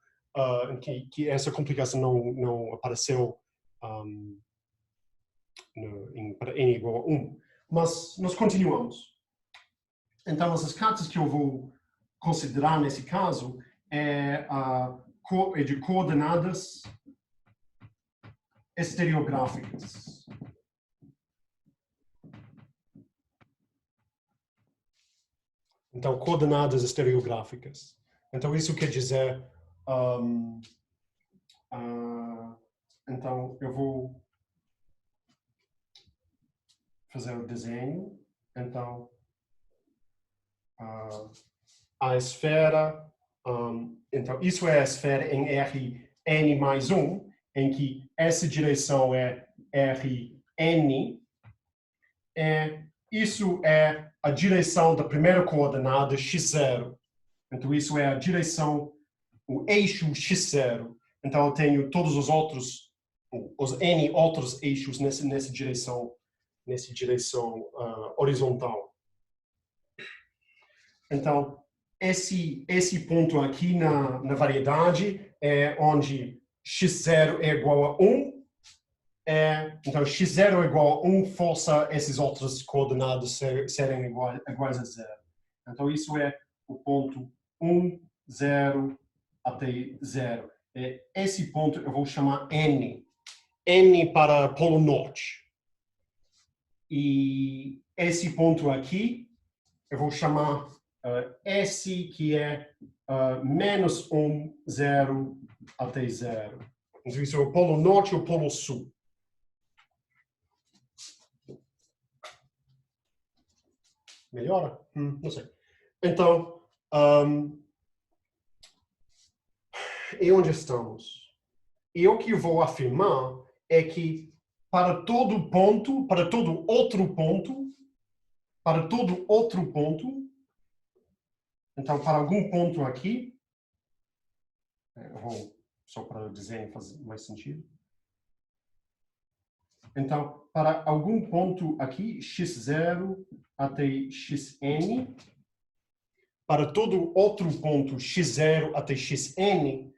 que essa complicação não apareceu para n igual a 1. Mas nós continuamos. Então, essas cartas que eu vou considerar nesse caso é de coordenadas estereográficas. Então, coordenadas estereográficas. Então, isso quer dizer... então, eu vou fazer o desenho. Então, a esfera... então, isso é a esfera em Rn+1, em que essa direção é Rn. Isso é a direção da primeira coordenada x0. Então, isso é a direção, o eixo x0. Então, eu tenho todos os n outros eixos nessa direção horizontal. Então, esse ponto aqui na variedade é onde x0 é igual a 1. Então, x0 é igual a 1, força esses outros coordenadas serem iguais a 0. Então, isso é o ponto 1, 0 até 0. Esse ponto eu vou chamar N. N para Polo Norte. E esse ponto aqui eu vou chamar S, que é menos 1, 0 até 0. Então, isso é o Polo Norte e o Polo Sul. Melhora? Não sei. Então, e onde estamos? E o que eu vou afirmar é que para todo outro ponto, então para algum ponto aqui, eu vou só para o desenho fazer mais sentido. Então, para algum ponto aqui, x0 até xn, para todo outro ponto, x0 até xn,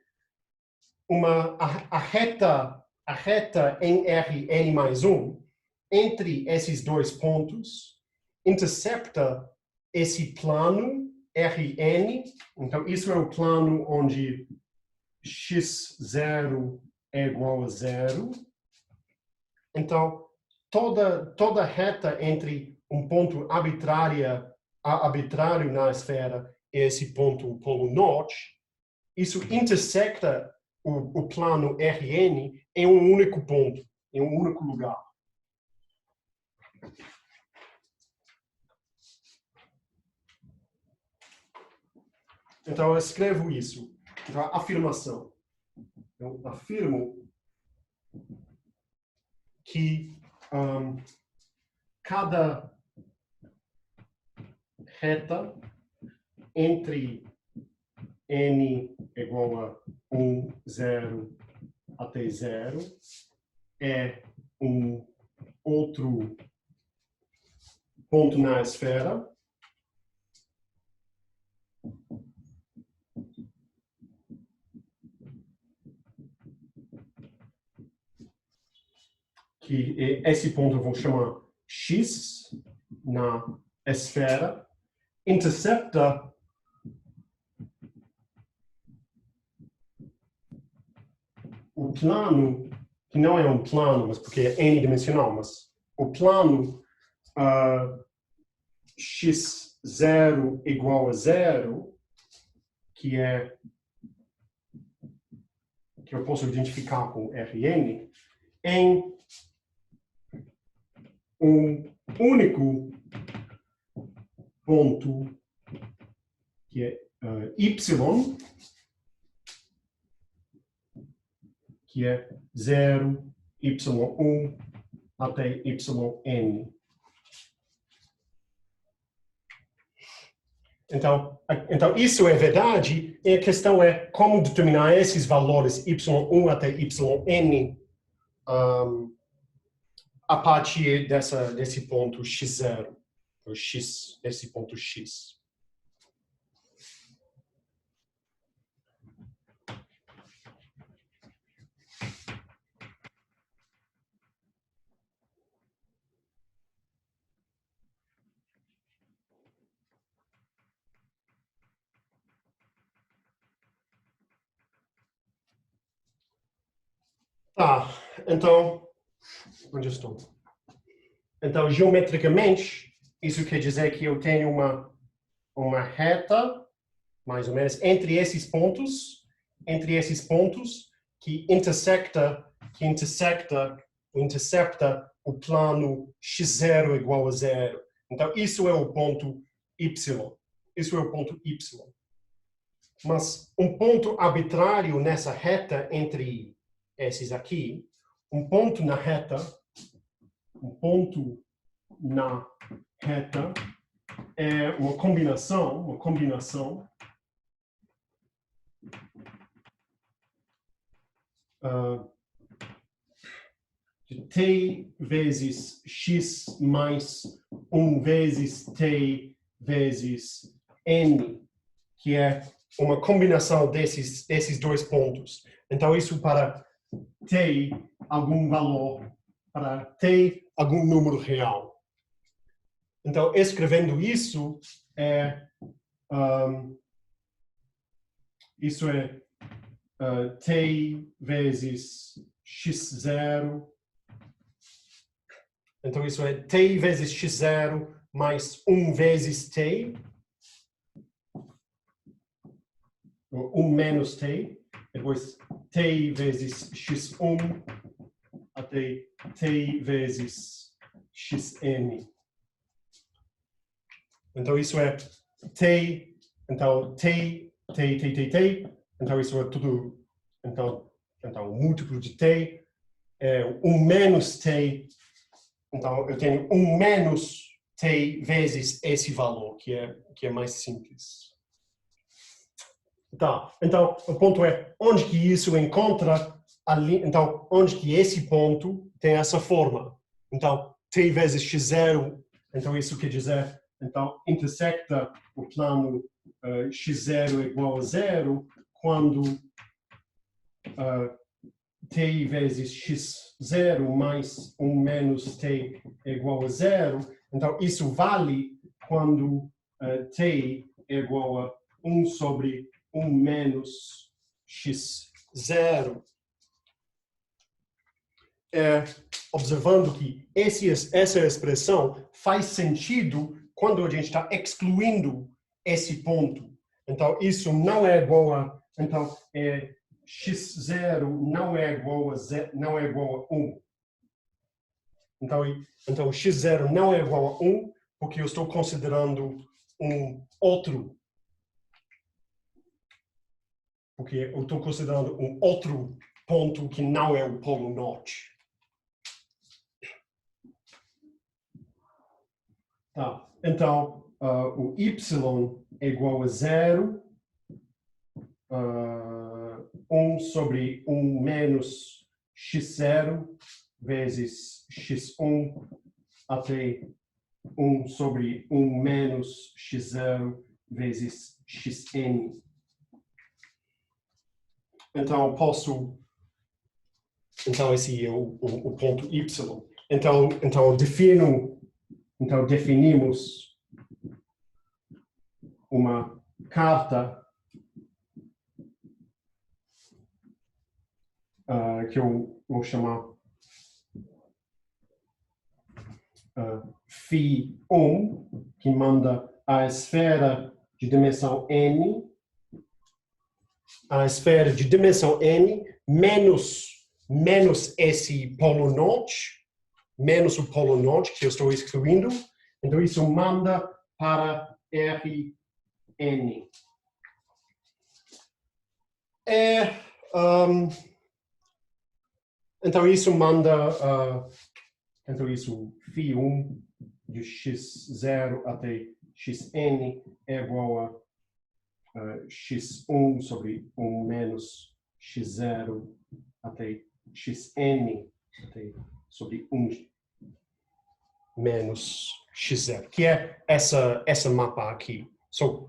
a reta em Rn+1, entre esses dois pontos, intercepta esse plano Rn. Então, isso é o plano onde x0 é igual a 0. Então, toda reta entre um ponto arbitrário na esfera e esse ponto, o Polo Norte, isso intersecta o plano Rn em um único ponto, em um único lugar. Então, eu escrevo isso. Então, a afirmação. Eu afirmo que cada reta entre n igual a 1, 0 até 0 é um outro ponto na esfera que esse ponto eu vou chamar x na esfera, intercepta o plano, que não é um plano, mas porque é n-dimensional, mas o plano x0 igual a 0, que eu posso identificar com Rn, em um único ponto que é y, que é 0, y1 até yn. Então, isso é verdade, e a questão é como determinar esses valores y1 até yn a partir desse ponto x0, o x, desse ponto x. Tá, então, onde eu estou? Então, geometricamente, isso quer dizer que eu tenho uma reta, mais ou menos, entre esses pontos, que intercepta o plano x0 igual a 0. Então, isso é o ponto y. Isso é o ponto y. Mas um ponto arbitrário nessa reta entre esses aqui, um ponto na reta é uma combinação de t vezes x mais 1 vezes t vezes n, que é uma combinação desses dois pontos. Então, isso para t algum valor, para t algum número real. Então, escrevendo isso, isso é t vezes x0. Então, isso é t vezes x0 mais 1 vezes t, ou 1 menos t, depois t vezes x1 até t vezes xn. Então, isso é t, então t, então isso é tudo, então o múltiplo de t é 1 menos t, então eu tenho 1 menos t vezes esse valor, que é mais simples. Tá, então o ponto é onde que isso encontra ali, então onde que esse ponto tem essa forma. Então t vezes x0, então isso quer dizer, então intersecta o plano x0 igual a 0 quando t vezes x0 mais 1 menos t é igual a 0. Então isso vale quando t é igual a 1 sobre 1 menos x0. Observando que essa expressão faz sentido quando a gente está excluindo esse ponto. Então, isso não é igual a... Então, x0 não é igual a 1. Então, x0 não é igual a 1 porque eu estou considerando um outro. Porque eu estou considerando um outro ponto que não é o polo norte. Tá. Então, o y é igual a 0, 1 sobre 1 menos x0 vezes x1 até 1 sobre 1 menos x0 vezes xn. Então, esse é o ponto y. Então definimos uma carta que eu vou chamar φ1, que manda a esfera de dimensão n, menos esse polo norte, menos o polo norte que eu estou excluindo. Então, isso manda para Rn. Então, isso manda... então, isso, φ1 de x0 até xn é igual a x1 sobre 1 menos x0 até xn sobre 1 menos x0, que é essa mapa aqui, só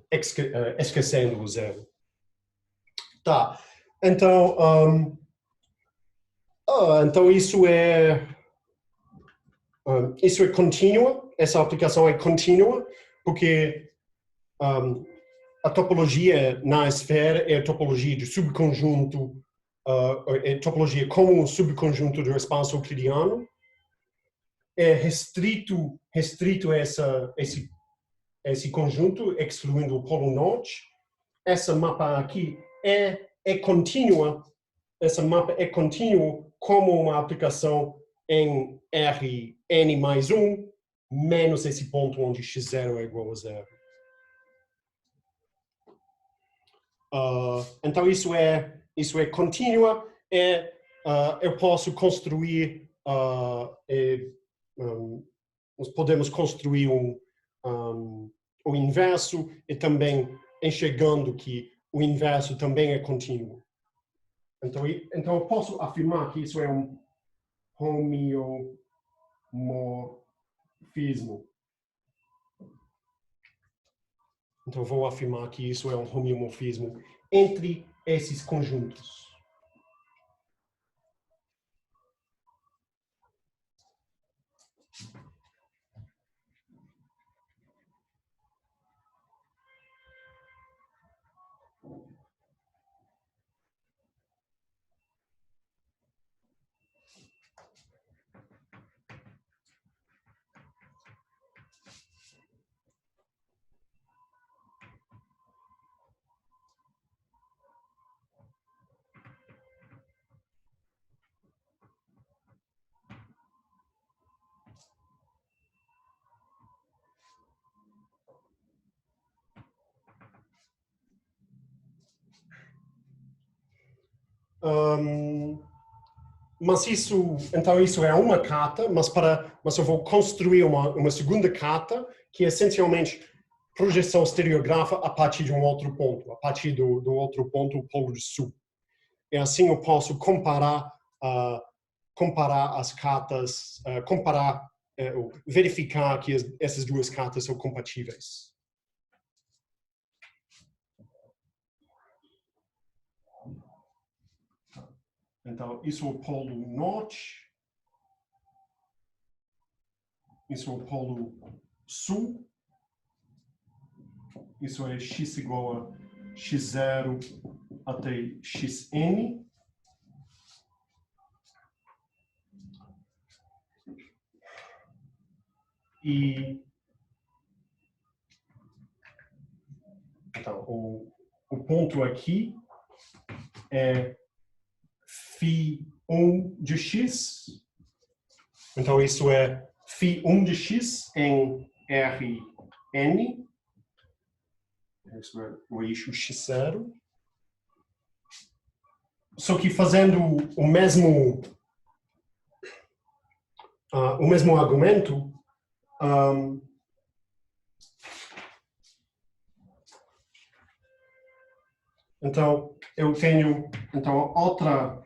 esquecendo o zero. Tá, então, então isso é contínua, essa aplicação é contínua, porque a topologia na esfera é a topologia de subconjunto, é a topologia como subconjunto do espaço euclidiano. É restrito esse conjunto, excluindo o polo norte. Essa mapa aqui é contínua, essa mapa é contínua como uma aplicação em Rn mais 1, menos esse ponto onde x0 é igual a 0. Então isso é contínua. Eu posso construir, nós podemos construir o inverso e também enxergando que o inverso também é contínuo. Então eu posso afirmar que isso é um homeomorfismo. Então, vou afirmar que isso é um homeomorfismo entre esses conjuntos. Mas então isso é uma carta, mas eu vou construir uma segunda carta que é essencialmente projeção estereográfica a partir de um outro ponto, a partir do outro ponto, o polo de sul. E assim eu posso comparar as cartas, verificar que essas duas cartas são compatíveis. Então, isso é o polo norte. Isso é o polo sul. Isso é x igual a x0 até xn. E então, o ponto aqui é φ1 de x. Então, isso é φ1 de x em Rn. Isso é o eixo x0. Só que fazendo o mesmo argumento, então eu tenho outra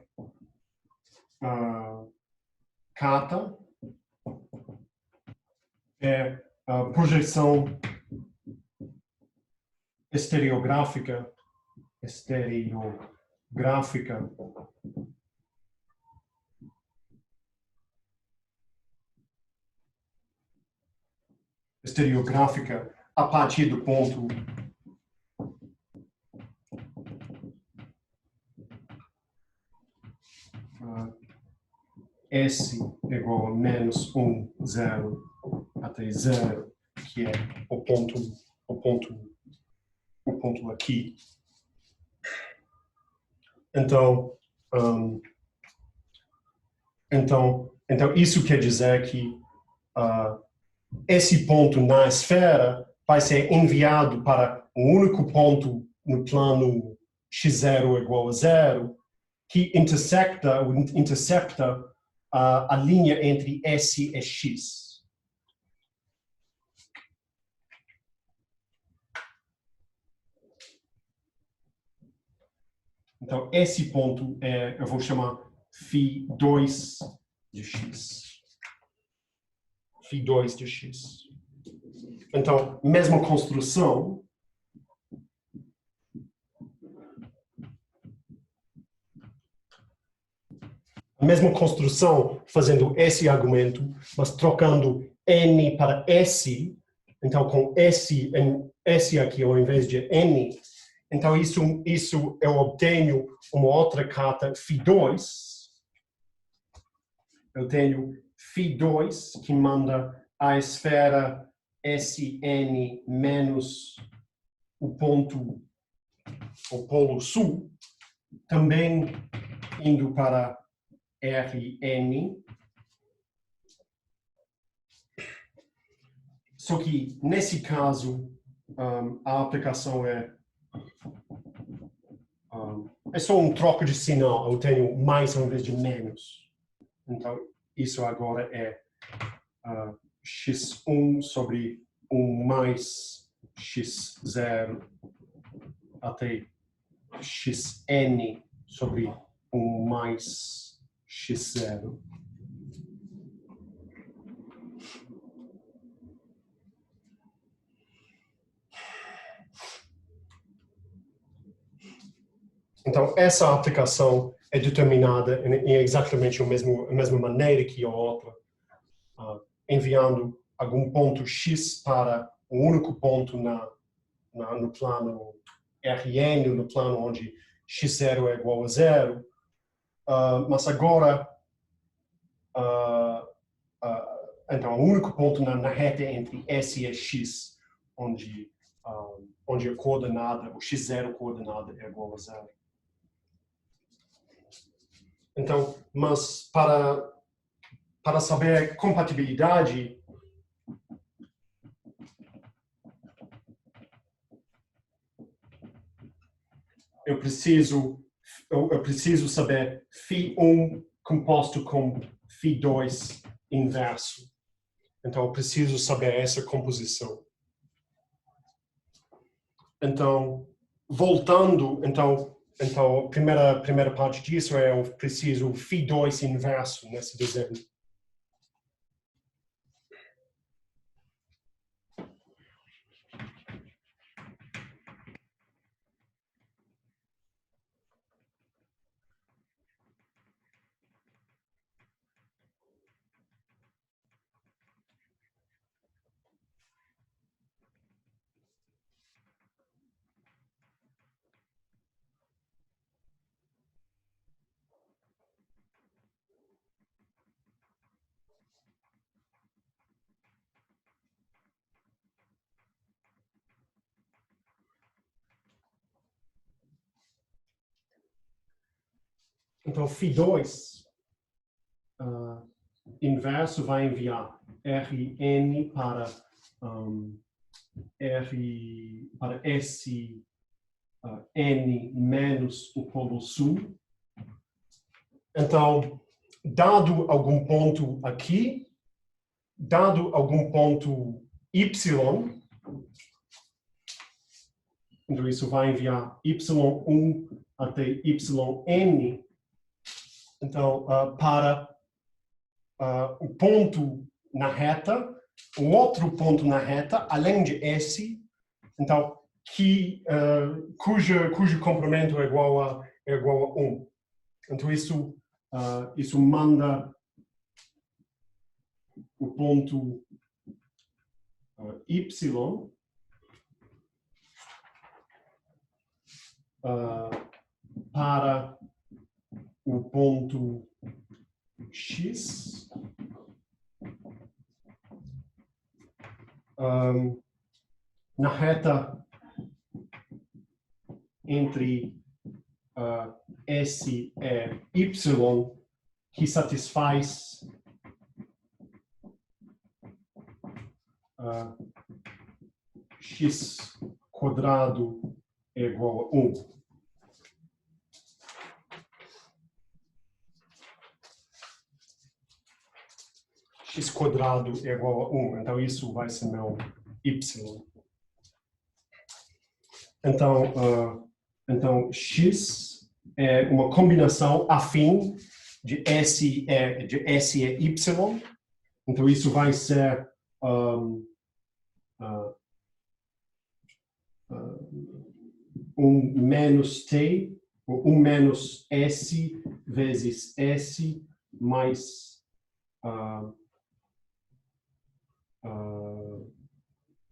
carta, é a projeção estereográfica a partir do ponto S igual a menos 1, 0 até 0, que é o ponto aqui. Então isso quer dizer que esse ponto na esfera vai ser enviado para um único ponto no plano x0 igual a 0, que intercepta a linha entre S e X. Então, esse ponto eu vou chamar φ2 de x. φ2 de x. Então, mesma construção. A mesma construção fazendo esse argumento, mas trocando n para s. Então, com s aqui ao invés de n. Então, isso eu obtenho uma outra carta φ2. Eu tenho φ2 que manda a esfera Sn menos o polo sul, também indo para Rn. Só que, nesse caso, a aplicação é só um troco de sinal. Eu tenho mais ao invés de menos. Então, isso agora é x1 sobre 1 mais x0 até xn sobre 1 mais x0. Então, essa aplicação é determinada em exatamente a mesma maneira que a outra, enviando algum ponto x para um único ponto no plano Rn, no plano onde x0 é igual a 0. Mas agora, então, o único ponto na reta entre S e x, onde a coordenada, o x0 coordenada é igual a 0. Então, mas para saber compatibilidade, eu preciso saber φ1 composto com φ2 inverso. Então, eu preciso saber essa composição. Então, voltando, então a primeira parte disso é eu preciso φ2 inverso nesse desenho. Então, φ2 inverso vai enviar Rn para S n menos o polo sul. Então, dado algum ponto aqui, dado algum ponto y, então isso vai enviar y1 até yn. Então, para o ponto na reta, um outro ponto na reta, além de S, então, cujo comprimento é igual a 1. Então, isso manda o ponto y para o ponto x na reta entre S e y que satisfaz x quadrado é igual a 1. X quadrado é igual a 1. Então, isso vai ser meu y. Então, x é uma combinação afim de S e y. Então, isso vai ser menos t, ou menos s vezes s mais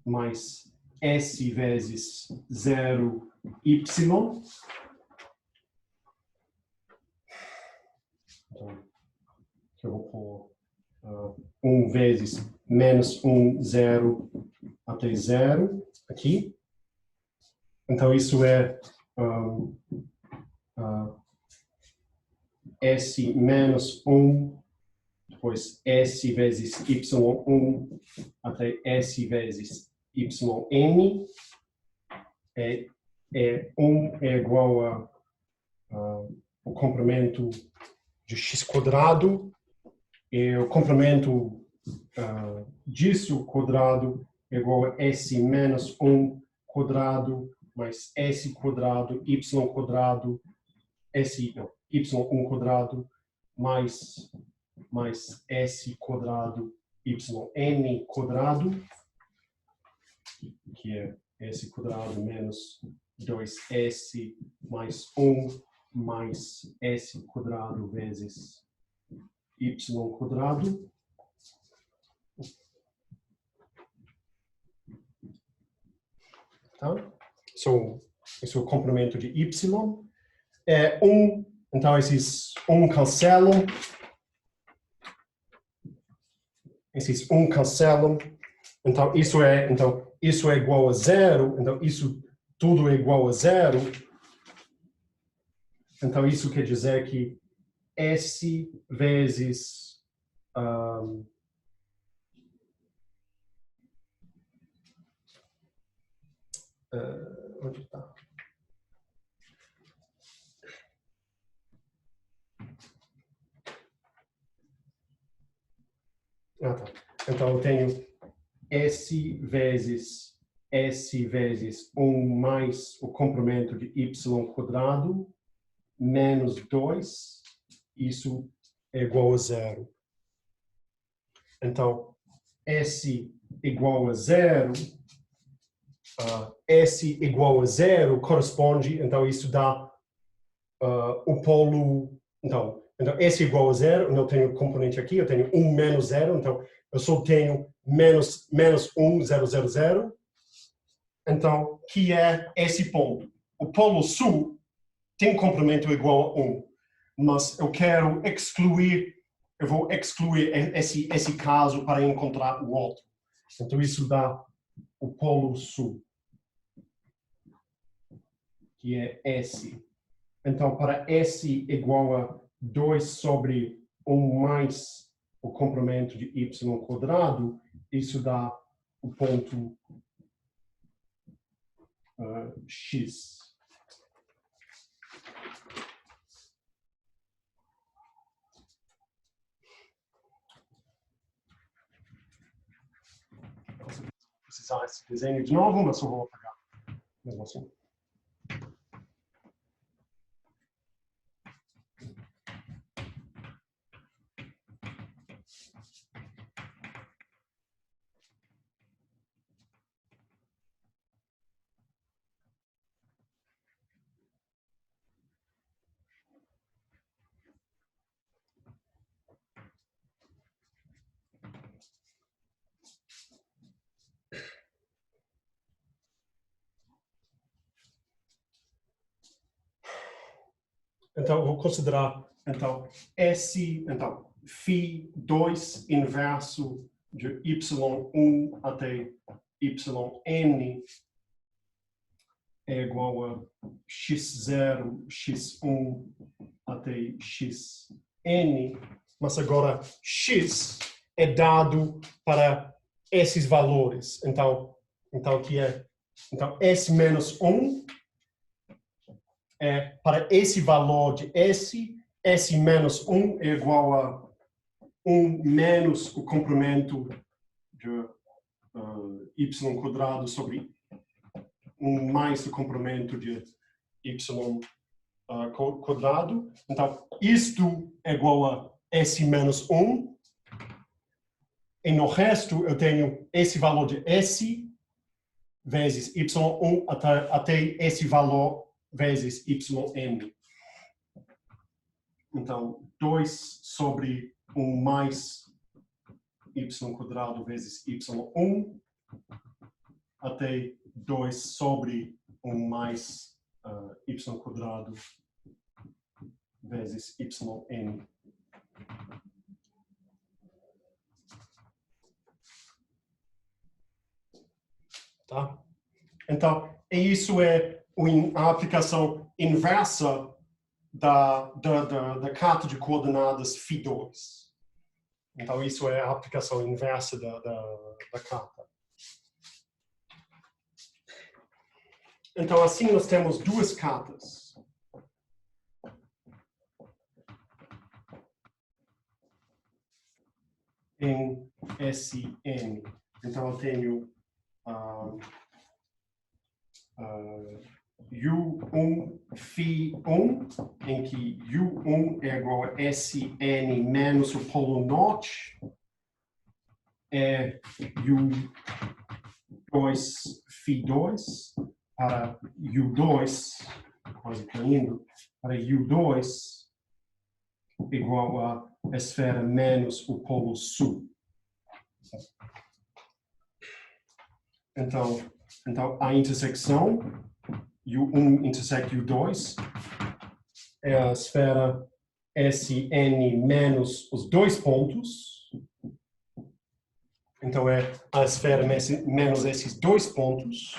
mais s vezes 0y. Então, eu vou pôr 1 vezes menos 1, 0 até 0 aqui. Então, isso é S menos 1, depois S vezes Y1 até S vezes YN. 1 é igual a o comprimento de x quadrado, e o comprimento disso quadrado é igual a S menos 1 quadrado mais S quadrado, Y quadrado, Y1 quadrado, mais S quadrado, YN quadrado, que é S quadrado menos 2S mais 1 mais S quadrado vezes Y quadrado. Tá? Esse é o comprimento de Y. Então, esses 1 cancelam. Esses 1 cancelam. Então, isso é igual a 0. Então, isso tudo é igual a 0. Então, isso quer dizer que S vezes onde está? Tá. Então, eu tenho S vezes 1 mais o comprimento de Y quadrado menos 2. Isso é igual a 0. Então, S igual a 0. S igual a 0 corresponde, então isso dá o polo, então S igual a 0, eu tenho componente aqui, eu tenho 1 menos 0, então eu só tenho menos 1, 0, 0, 0. Então, que é esse ponto? O polo sul tem comprimento igual a 1, mas eu vou excluir esse caso para encontrar o outro. Então, isso dá o polo sul, que é S. Então, para S igual a 2 sobre 1 mais o comprimento de Y quadrado, isso dá o ponto X. Vou precisar desse desenho de novo, mas eu vou apagar mesmo assim. Então, eu vou considerar, φ2 inverso de y1 até yn é igual a x0, x1 até xn, mas agora x é dado para esses valores. Então S menos 1 é para esse valor de S menos 1 é igual a 1 menos o comprimento de y quadrado sobre 1 mais o comprimento de y quadrado. Então, isto é igual a S menos 1. E no resto, eu tenho esse valor de S vezes Y1 até esse valor vezes YN. Então, 2 sobre 1 mais y² vezes Y1 até 2 sobre 1 mais y² vezes YN. Tá? Então, isso é a aplicação inversa da carta de coordenadas φ2. Então, isso é a aplicação inversa da carta. Então, assim, nós temos duas cartas. Em SN. Então, eu tenho U1 φ1, em que U1 é igual a SN menos o polo norte, é U2 φ2 para U2, quase caindo, para U2 igual a esfera menos o polo sul. Então a intersecção U1 intersect U2 é a esfera SN menos os dois pontos. Então é a esfera menos esses dois pontos.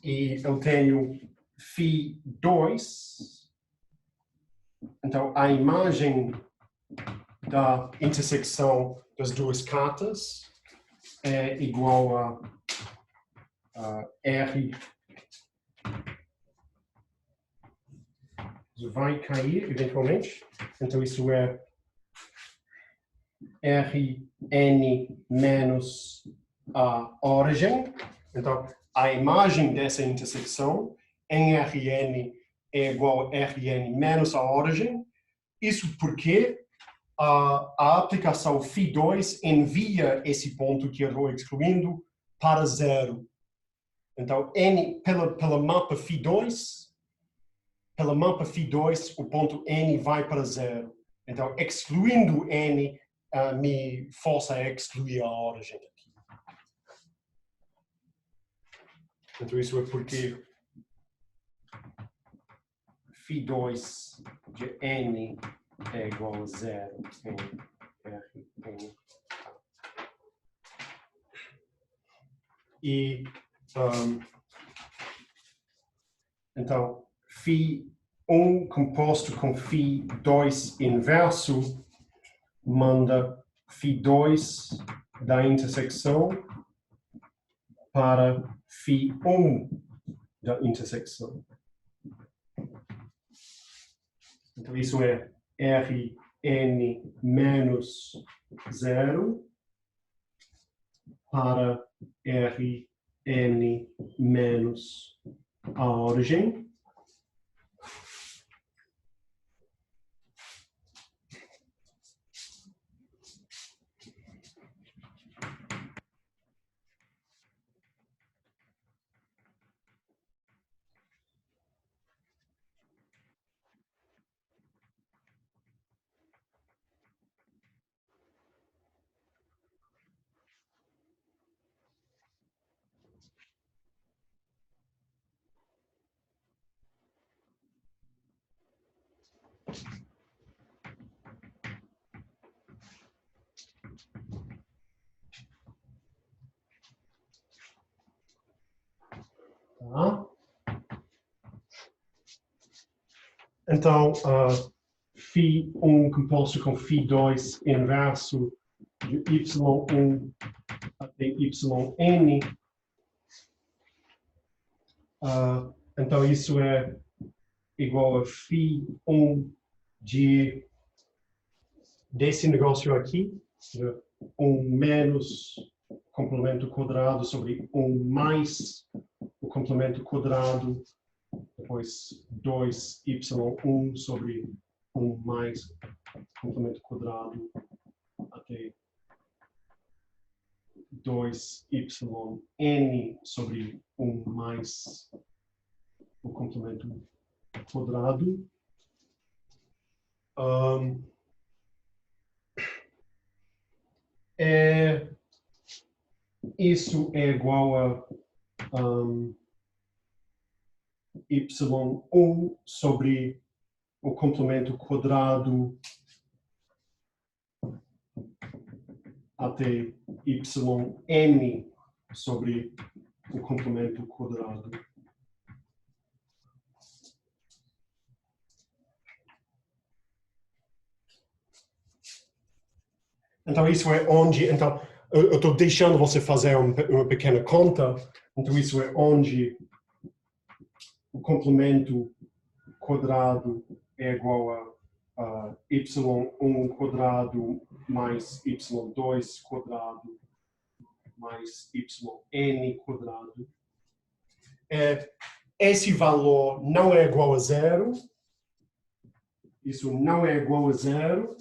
E eu tenho φ2. Então a imagem da intersecção das duas cartas é igual a R. Isso vai cair eventualmente. Então isso é Rn menos a origem. Então a imagem dessa intersecção em Rn é igual a Rn menos a origem. Isso porque a aplicação φ2 envia esse ponto que eu estou excluindo para zero. Então, pela mapa φ2, o ponto N vai para zero. Então, excluindo N, me força a excluir a origem aqui. Então, isso é porque φ2 de N é igual a zero em Rn. E então φ1 composto com φ2 inverso manda φ2 da intersecção para φ1 da intersecção. Então isso é Rn menos zero para Rn menos a origem. Tá? Então, φ1 composto com φ2 inverso de y1 até yn. Então, isso é igual a φ1 desse negócio aqui, de 1 menos complemento quadrado sobre 1 mais o complemento quadrado, depois 2y1 sobre 1 mais complemento quadrado até 2yn sobre 1 mais o complemento quadrado. Isso é igual a y1 sobre o complemento quadrado até yn sobre o complemento quadrado. Então, isso é onde... Então, eu estou deixando você fazer uma pequena conta. Então, isso é onde o complemento quadrado é igual a y1 quadrado mais y2 quadrado mais yn quadrado. Esse valor não é igual a zero. Isso não é igual a zero,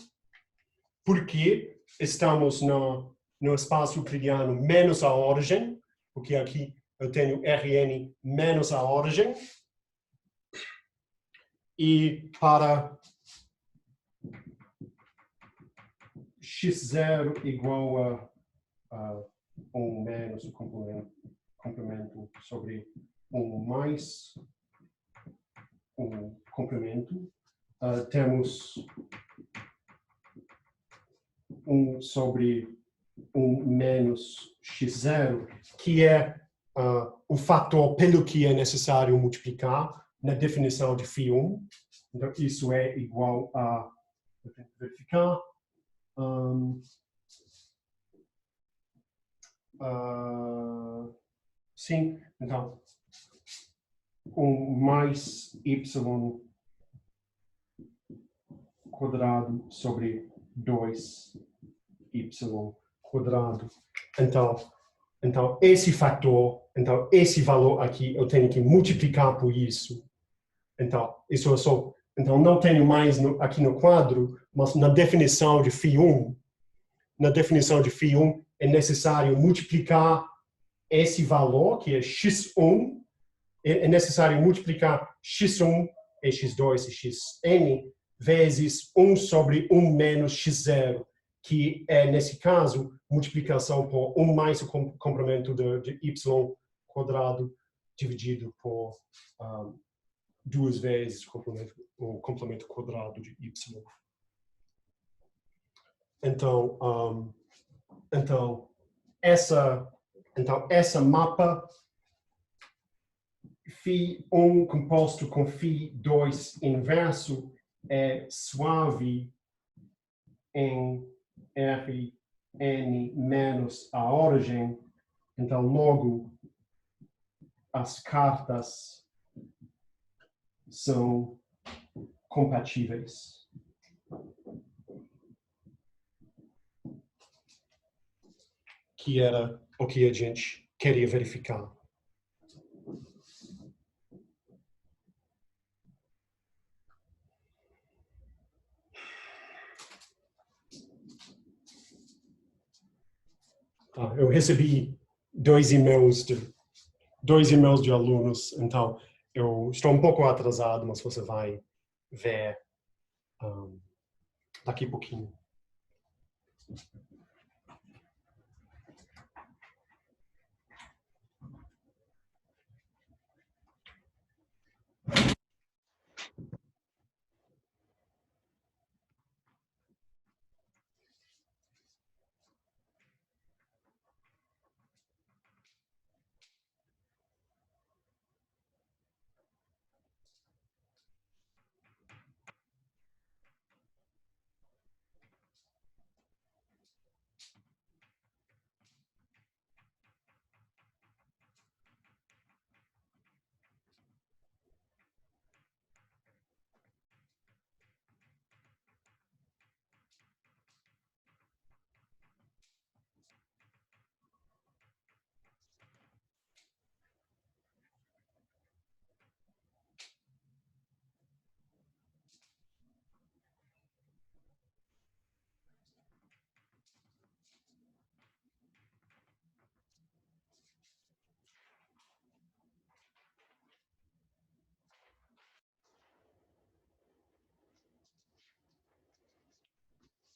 porque estamos no espaço euclidiano menos a origem, porque aqui eu tenho Rn menos a origem. E para x0 igual a 1 menos o complemento sobre 1 mais o complemento, temos 1 sobre 1 menos x0, que é o fator pelo que é necessário multiplicar na definição de φ1. Então, isso é igual a... Eu tenho que verificar. Sim, então, 1 mais y quadrado sobre 2y quadrado. Então, esse fator, então, esse valor aqui, eu tenho que multiplicar por isso. Então, isso é só... Então, não tenho mais aqui no quadro, mas na definição de φ1, é necessário multiplicar esse valor, que é x1, é necessário multiplicar x1 e x2 e xn vezes 1 sobre 1 menos x0, que é, nesse caso, multiplicação por 1 mais o complemento de y quadrado dividido por 2 vezes o complemento quadrado de y. Então, essa mapa φ1 composto com φ2 inverso é suave em Rn menos a origem. Então, logo, as cartas são compatíveis. Que era o que a gente queria verificar. Eu recebi 2 e-mails de alunos, então eu estou um pouco atrasado, mas você vai ver daqui a pouquinho.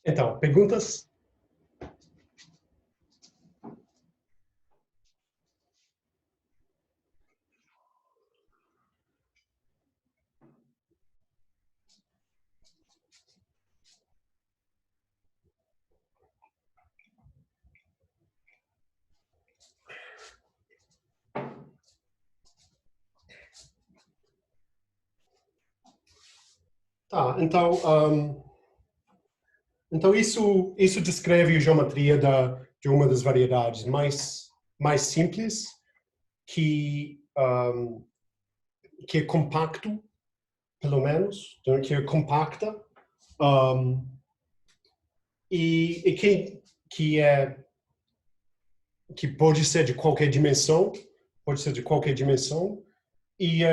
Então, perguntas? Tá, então isso descreve a geometria de uma das variedades mais simples, que, que é compacto, pelo menos, então, que é compacta, um, e que pode ser de qualquer dimensão, pode ser de qualquer dimensão, e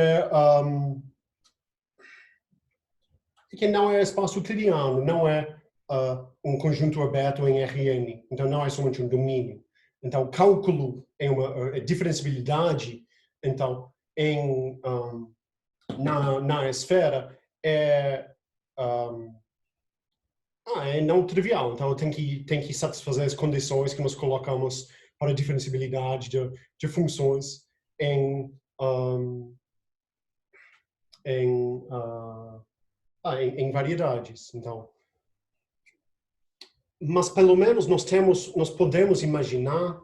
que não é espaço euclidiano, não é um conjunto aberto em Rn, então não é somente um domínio. Então, cálculo é uma diferenciabilidade, então, na esfera um, é não trivial. Então, tem que satisfazer as condições que nós colocamos para a diferenciabilidade de funções em, um, em, uh, em variedades. Então, mas pelo menos nós podemos imaginar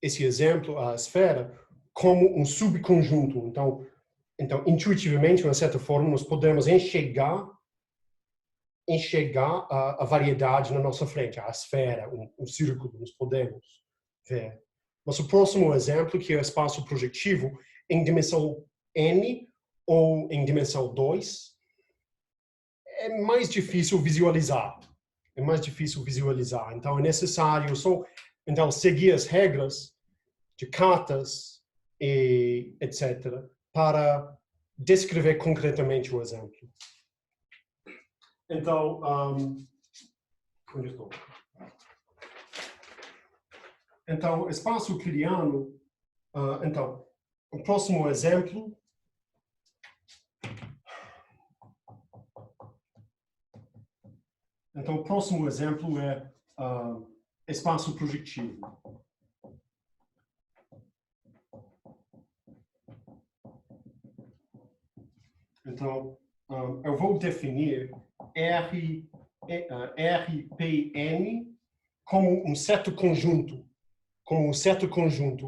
esse exemplo, a esfera, como um subconjunto. Então intuitivamente, de uma certa forma, nós podemos enxergar a variedade na nossa frente, a esfera, um círculo, nós podemos ver. Mas o próximo exemplo, que é o espaço projetivo, em dimensão n ou em dimensão 2, é mais difícil visualizar. É mais difícil visualizar. Então, é necessário só seguir as regras de cartas, e etc., para descrever concretamente o exemplo. Então, onde estou? Então, espaço euclidiano, então, o próximo exemplo é espaço projetivo. Então, eu vou definir RPN como um certo conjunto.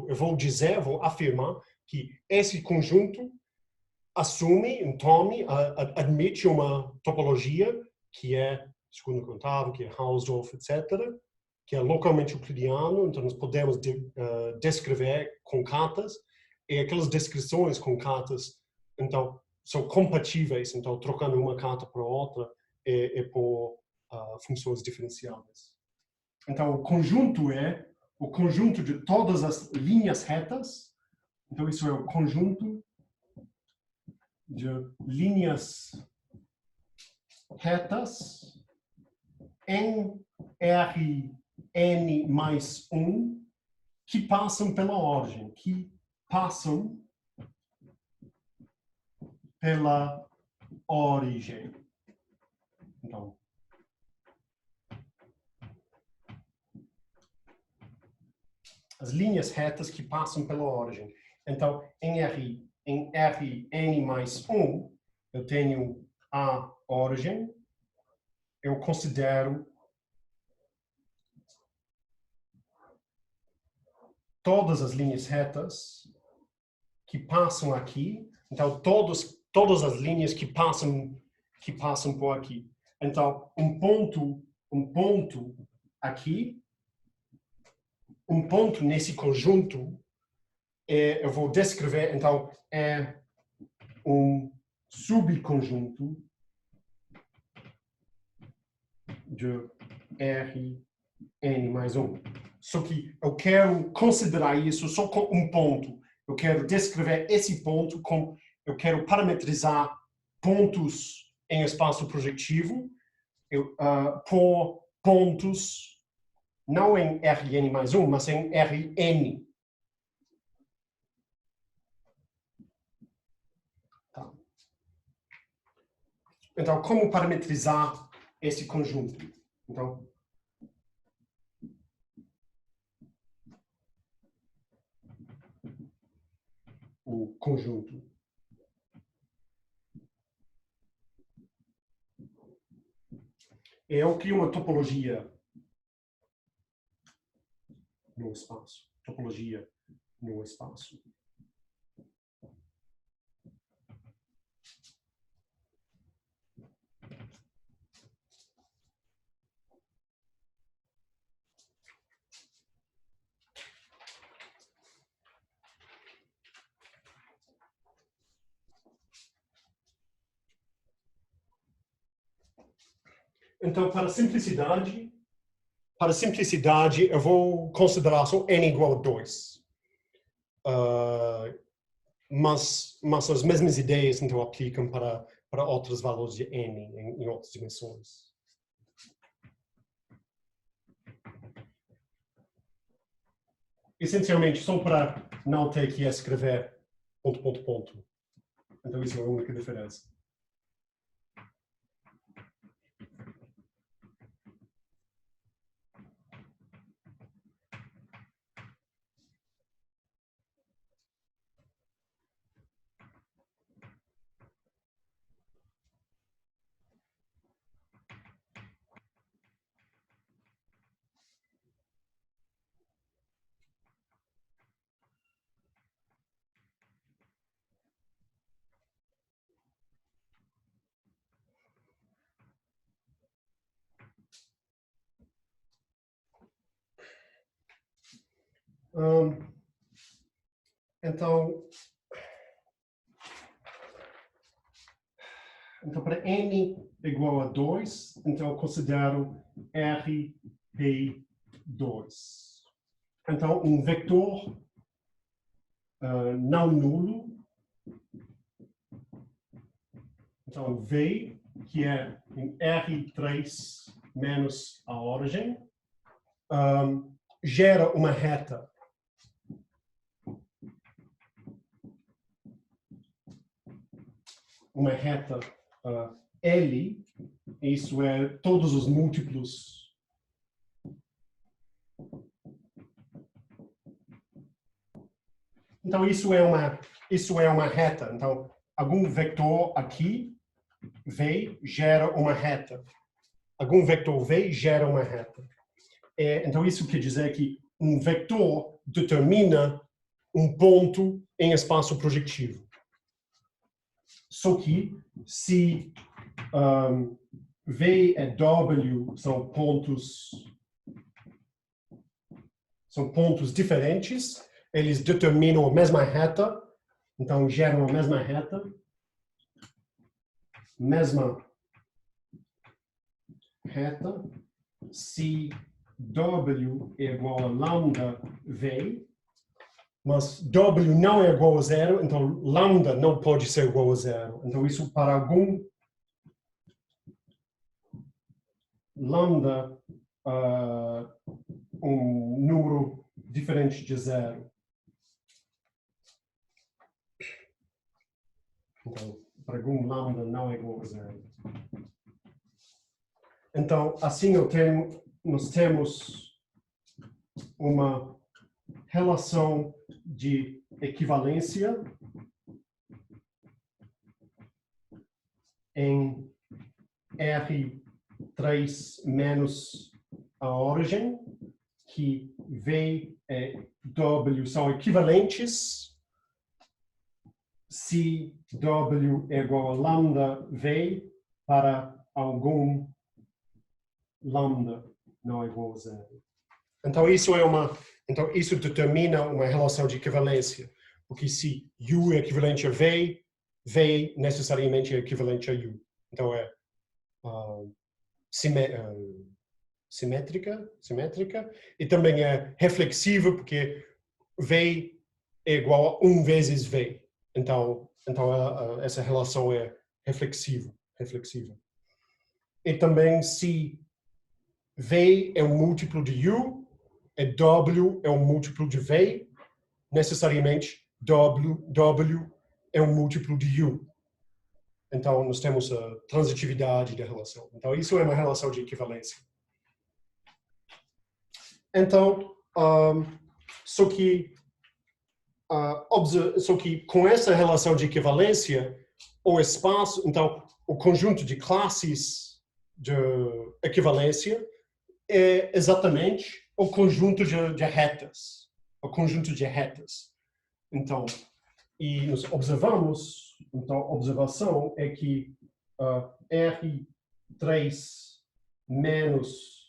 Eu vou afirmar que esse conjunto admite uma topologia que é segundo contável, que é Hausdorff, etc., que é localmente euclidiano, então nós podemos descrever com cartas, e aquelas descrições com cartas, então, são compatíveis, então, trocando uma carta para outra por funções diferenciáveis. Então, o conjunto é o conjunto de todas as linhas retas, então isso é o conjunto de linhas retas em Rn mais 1 que passam pela origem, Então, as linhas retas que passam pela origem. Então, em Rn mais 1, eu tenho a origem, eu considero todas as linhas retas que passam aqui. Então, todas as linhas que passam por aqui. Então, um ponto aqui, um ponto nesse conjunto, eu vou descrever, então, é um subconjunto de Rn mais 1. Só que eu quero considerar isso só com um ponto. Eu quero descrever esse ponto como eu quero parametrizar pontos em espaço projetivo por pontos não em Rn mais 1, mas em Rn. Tá. Então, como parametrizar esse conjunto? Então, o conjunto. Eu crio uma topologia no espaço. Topologia no espaço. Então, para simplicidade, eu vou considerar só n igual a 2. Mas as mesmas ideias, então, aplicam para outros valores de n em outras dimensões. Essencialmente, só para não ter que escrever ponto, ponto, ponto. Então, isso é a única diferença. Então, para n igual a 2, então eu considero RP2. Então, um vetor não nulo. Então, V, que é em R3 menos a origem, gera uma reta. Uma reta L, isso é todos os múltiplos então isso é uma reta. Então, algum vetor aqui, V, gera uma reta. Algum vetor V gera uma reta. Então, isso quer dizer que um vetor determina um ponto em espaço projetivo. Só que, se V e W são pontos diferentes, eles determinam a mesma reta, então geram a mesma reta, se W é igual a lambda V, mas W não é igual a zero, então lambda não pode ser igual a zero. Então isso para algum lambda, um número diferente de zero. Então, para algum lambda não é igual a zero. Então, assim nós temos uma relação de equivalência em R3 menos a origem, que V e W são equivalentes se W é igual a lambda V para algum lambda não é igual a zero. Então isso determina uma relação de equivalência, porque se U é equivalente a V, V necessariamente é equivalente a U. Então é simétrica e também é reflexiva, porque V é igual a 1 vezes V. Então essa relação é reflexiva. E também se V é um múltiplo de U e W é um múltiplo de V, necessariamente W é um múltiplo de U. Então, nós temos a transitividade da relação. Então, isso é uma relação de equivalência. Então, só que com essa relação de equivalência, o espaço, então, o conjunto de classes de equivalência é exatamente o conjunto de retas. O conjunto de retas. Então, e nós observamos, então, a observação é que R3 menos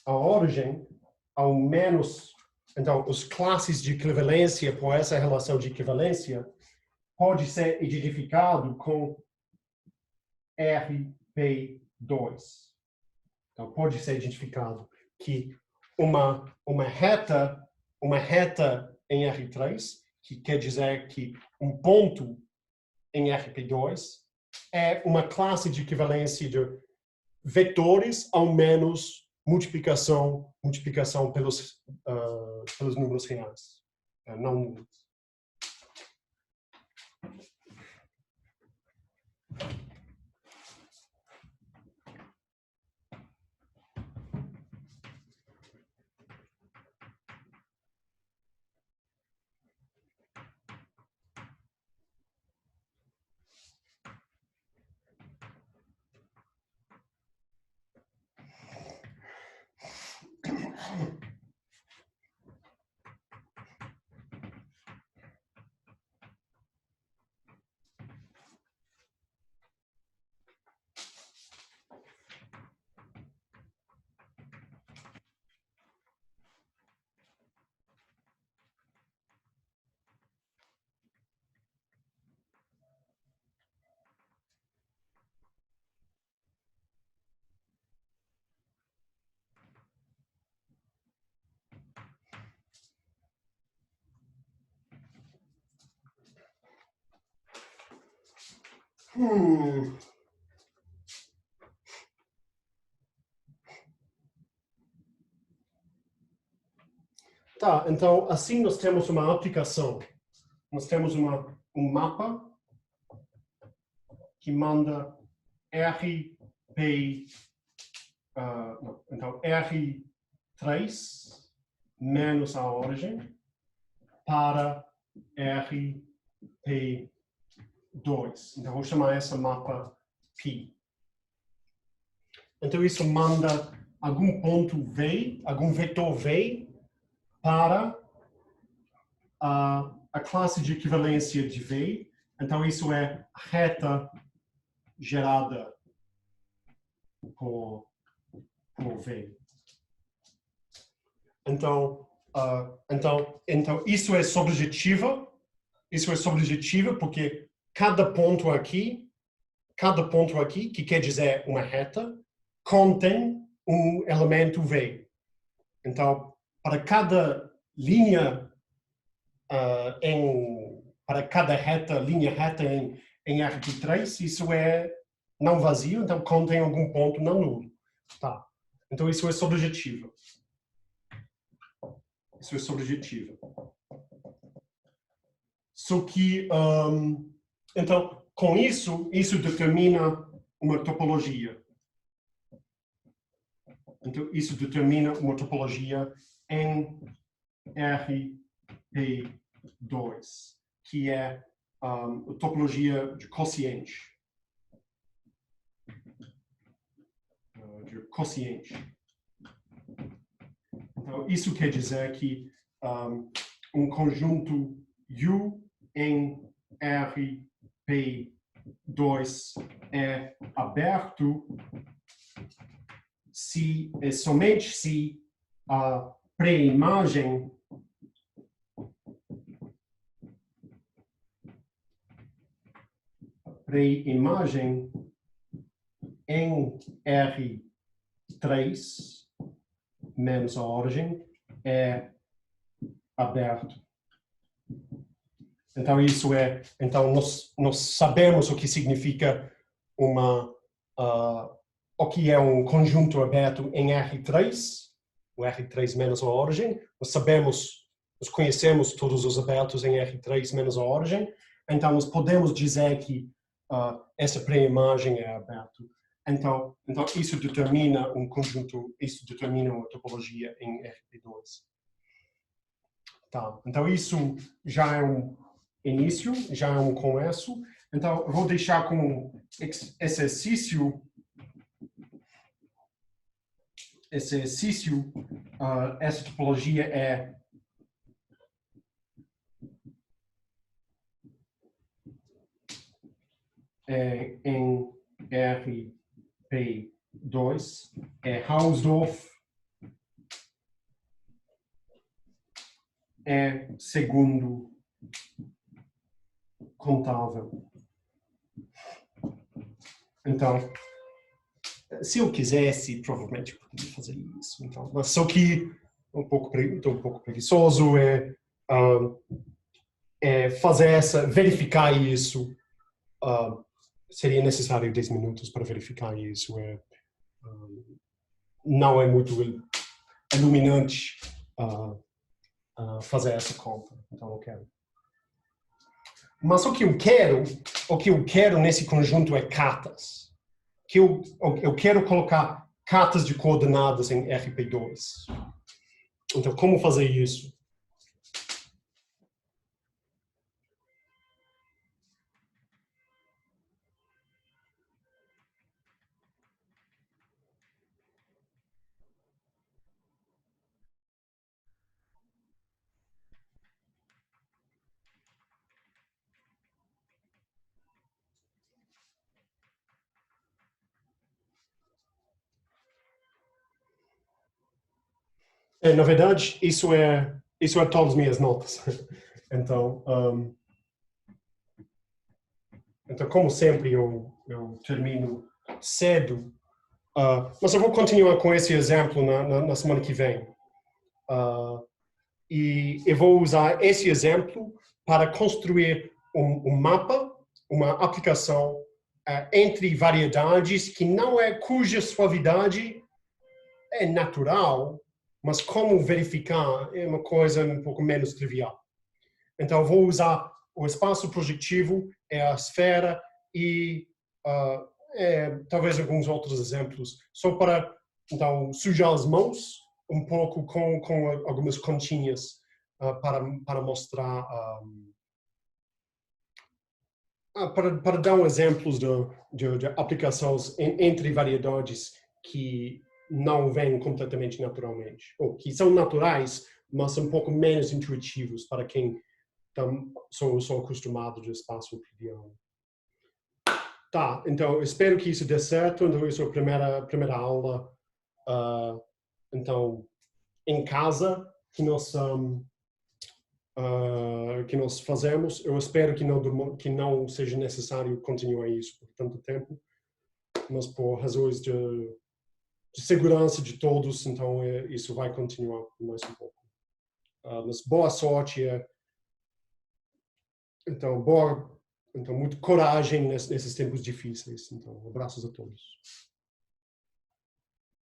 a origem, ao menos, então, as classes de equivalência por essa relação de equivalência pode ser identificado com RP2. Então, pode ser identificado que uma reta em R3, que quer dizer que um ponto em RP2 é uma classe de equivalência de vetores ao menos multiplicação pelos números reais, não números. Tá, então assim nós temos uma aplicação. Nós temos um mapa que manda então R3 menos a origem para RP2. Então vou chamar esse mapa P. Então isso manda algum ponto V, algum vetor V para a classe de equivalência de V. Então isso é a reta gerada por V. Então isso é subjetiva. Isso é subjetiva porque cada ponto aqui, que quer dizer uma reta, contém um elemento V. Então, para cada linha para cada linha reta em RP3, isso é não vazio, então contém algum ponto não nulo. Tá. Então isso é subjetivo. Isso é subjetivo. Só que, então, com isso determina uma topologia. Então, isso determina uma topologia em RP2, que é a topologia de quociente. Então, isso quer dizer que um conjunto U em RP2 é aberto se é somente se a pré-imagem em R3 menos a origem é aberto. Então então nós sabemos o que significa o que é um conjunto aberto em R3, o R3 menos a origem. Nós conhecemos todos os abertos em R3 menos a origem. Então, nós podemos dizer que essa pré-imagem é aberta. Então, isso determina um conjunto, isso determina uma topologia em RP2. Tá, então, isso já é um início, já é um começo. Então, eu vou deixar como exercício, essa topologia é em RP2, é Hausdorff, é segundo contável. Então, se eu quisesse, provavelmente eu poderia fazer isso. Então, mas só que estou um pouco preguiçoso fazer verificar isso. Seria necessário 10 minutos para verificar isso. Não é muito iluminante fazer essa conta. Então, eu quero. Mas o que eu quero nesse conjunto é cartas. Eu quero colocar cartas de coordenadas em RP2. Então, como fazer isso? Na verdade, isso é todas as minhas notas. Então, como sempre, eu termino cedo. Mas eu vou continuar com esse exemplo na semana que vem. E eu vou usar esse exemplo para construir um mapa, uma aplicação entre variedades cuja suavidade é natural, mas como verificar é uma coisa um pouco menos trivial. Então, vou usar o espaço projetivo, a esfera e talvez alguns outros exemplos, só para, então, sujar as mãos um pouco com algumas continhas para mostrar, para dar exemplos de aplicações entre variedades que não vêm completamente naturalmente, ou que são naturais, mas um pouco menos intuitivos para quem sou acostumado de espaço euclidiano. Tá, então espero que isso dê certo. Então, isso é a primeira aula, então, em casa, que nós fazemos. Eu espero que não seja necessário continuar isso por tanto tempo, mas por razões de segurança de todos, então isso vai continuar mais um pouco. Mas boa sorte. Então, muita coragem nesses tempos difíceis. Então, abraços a todos.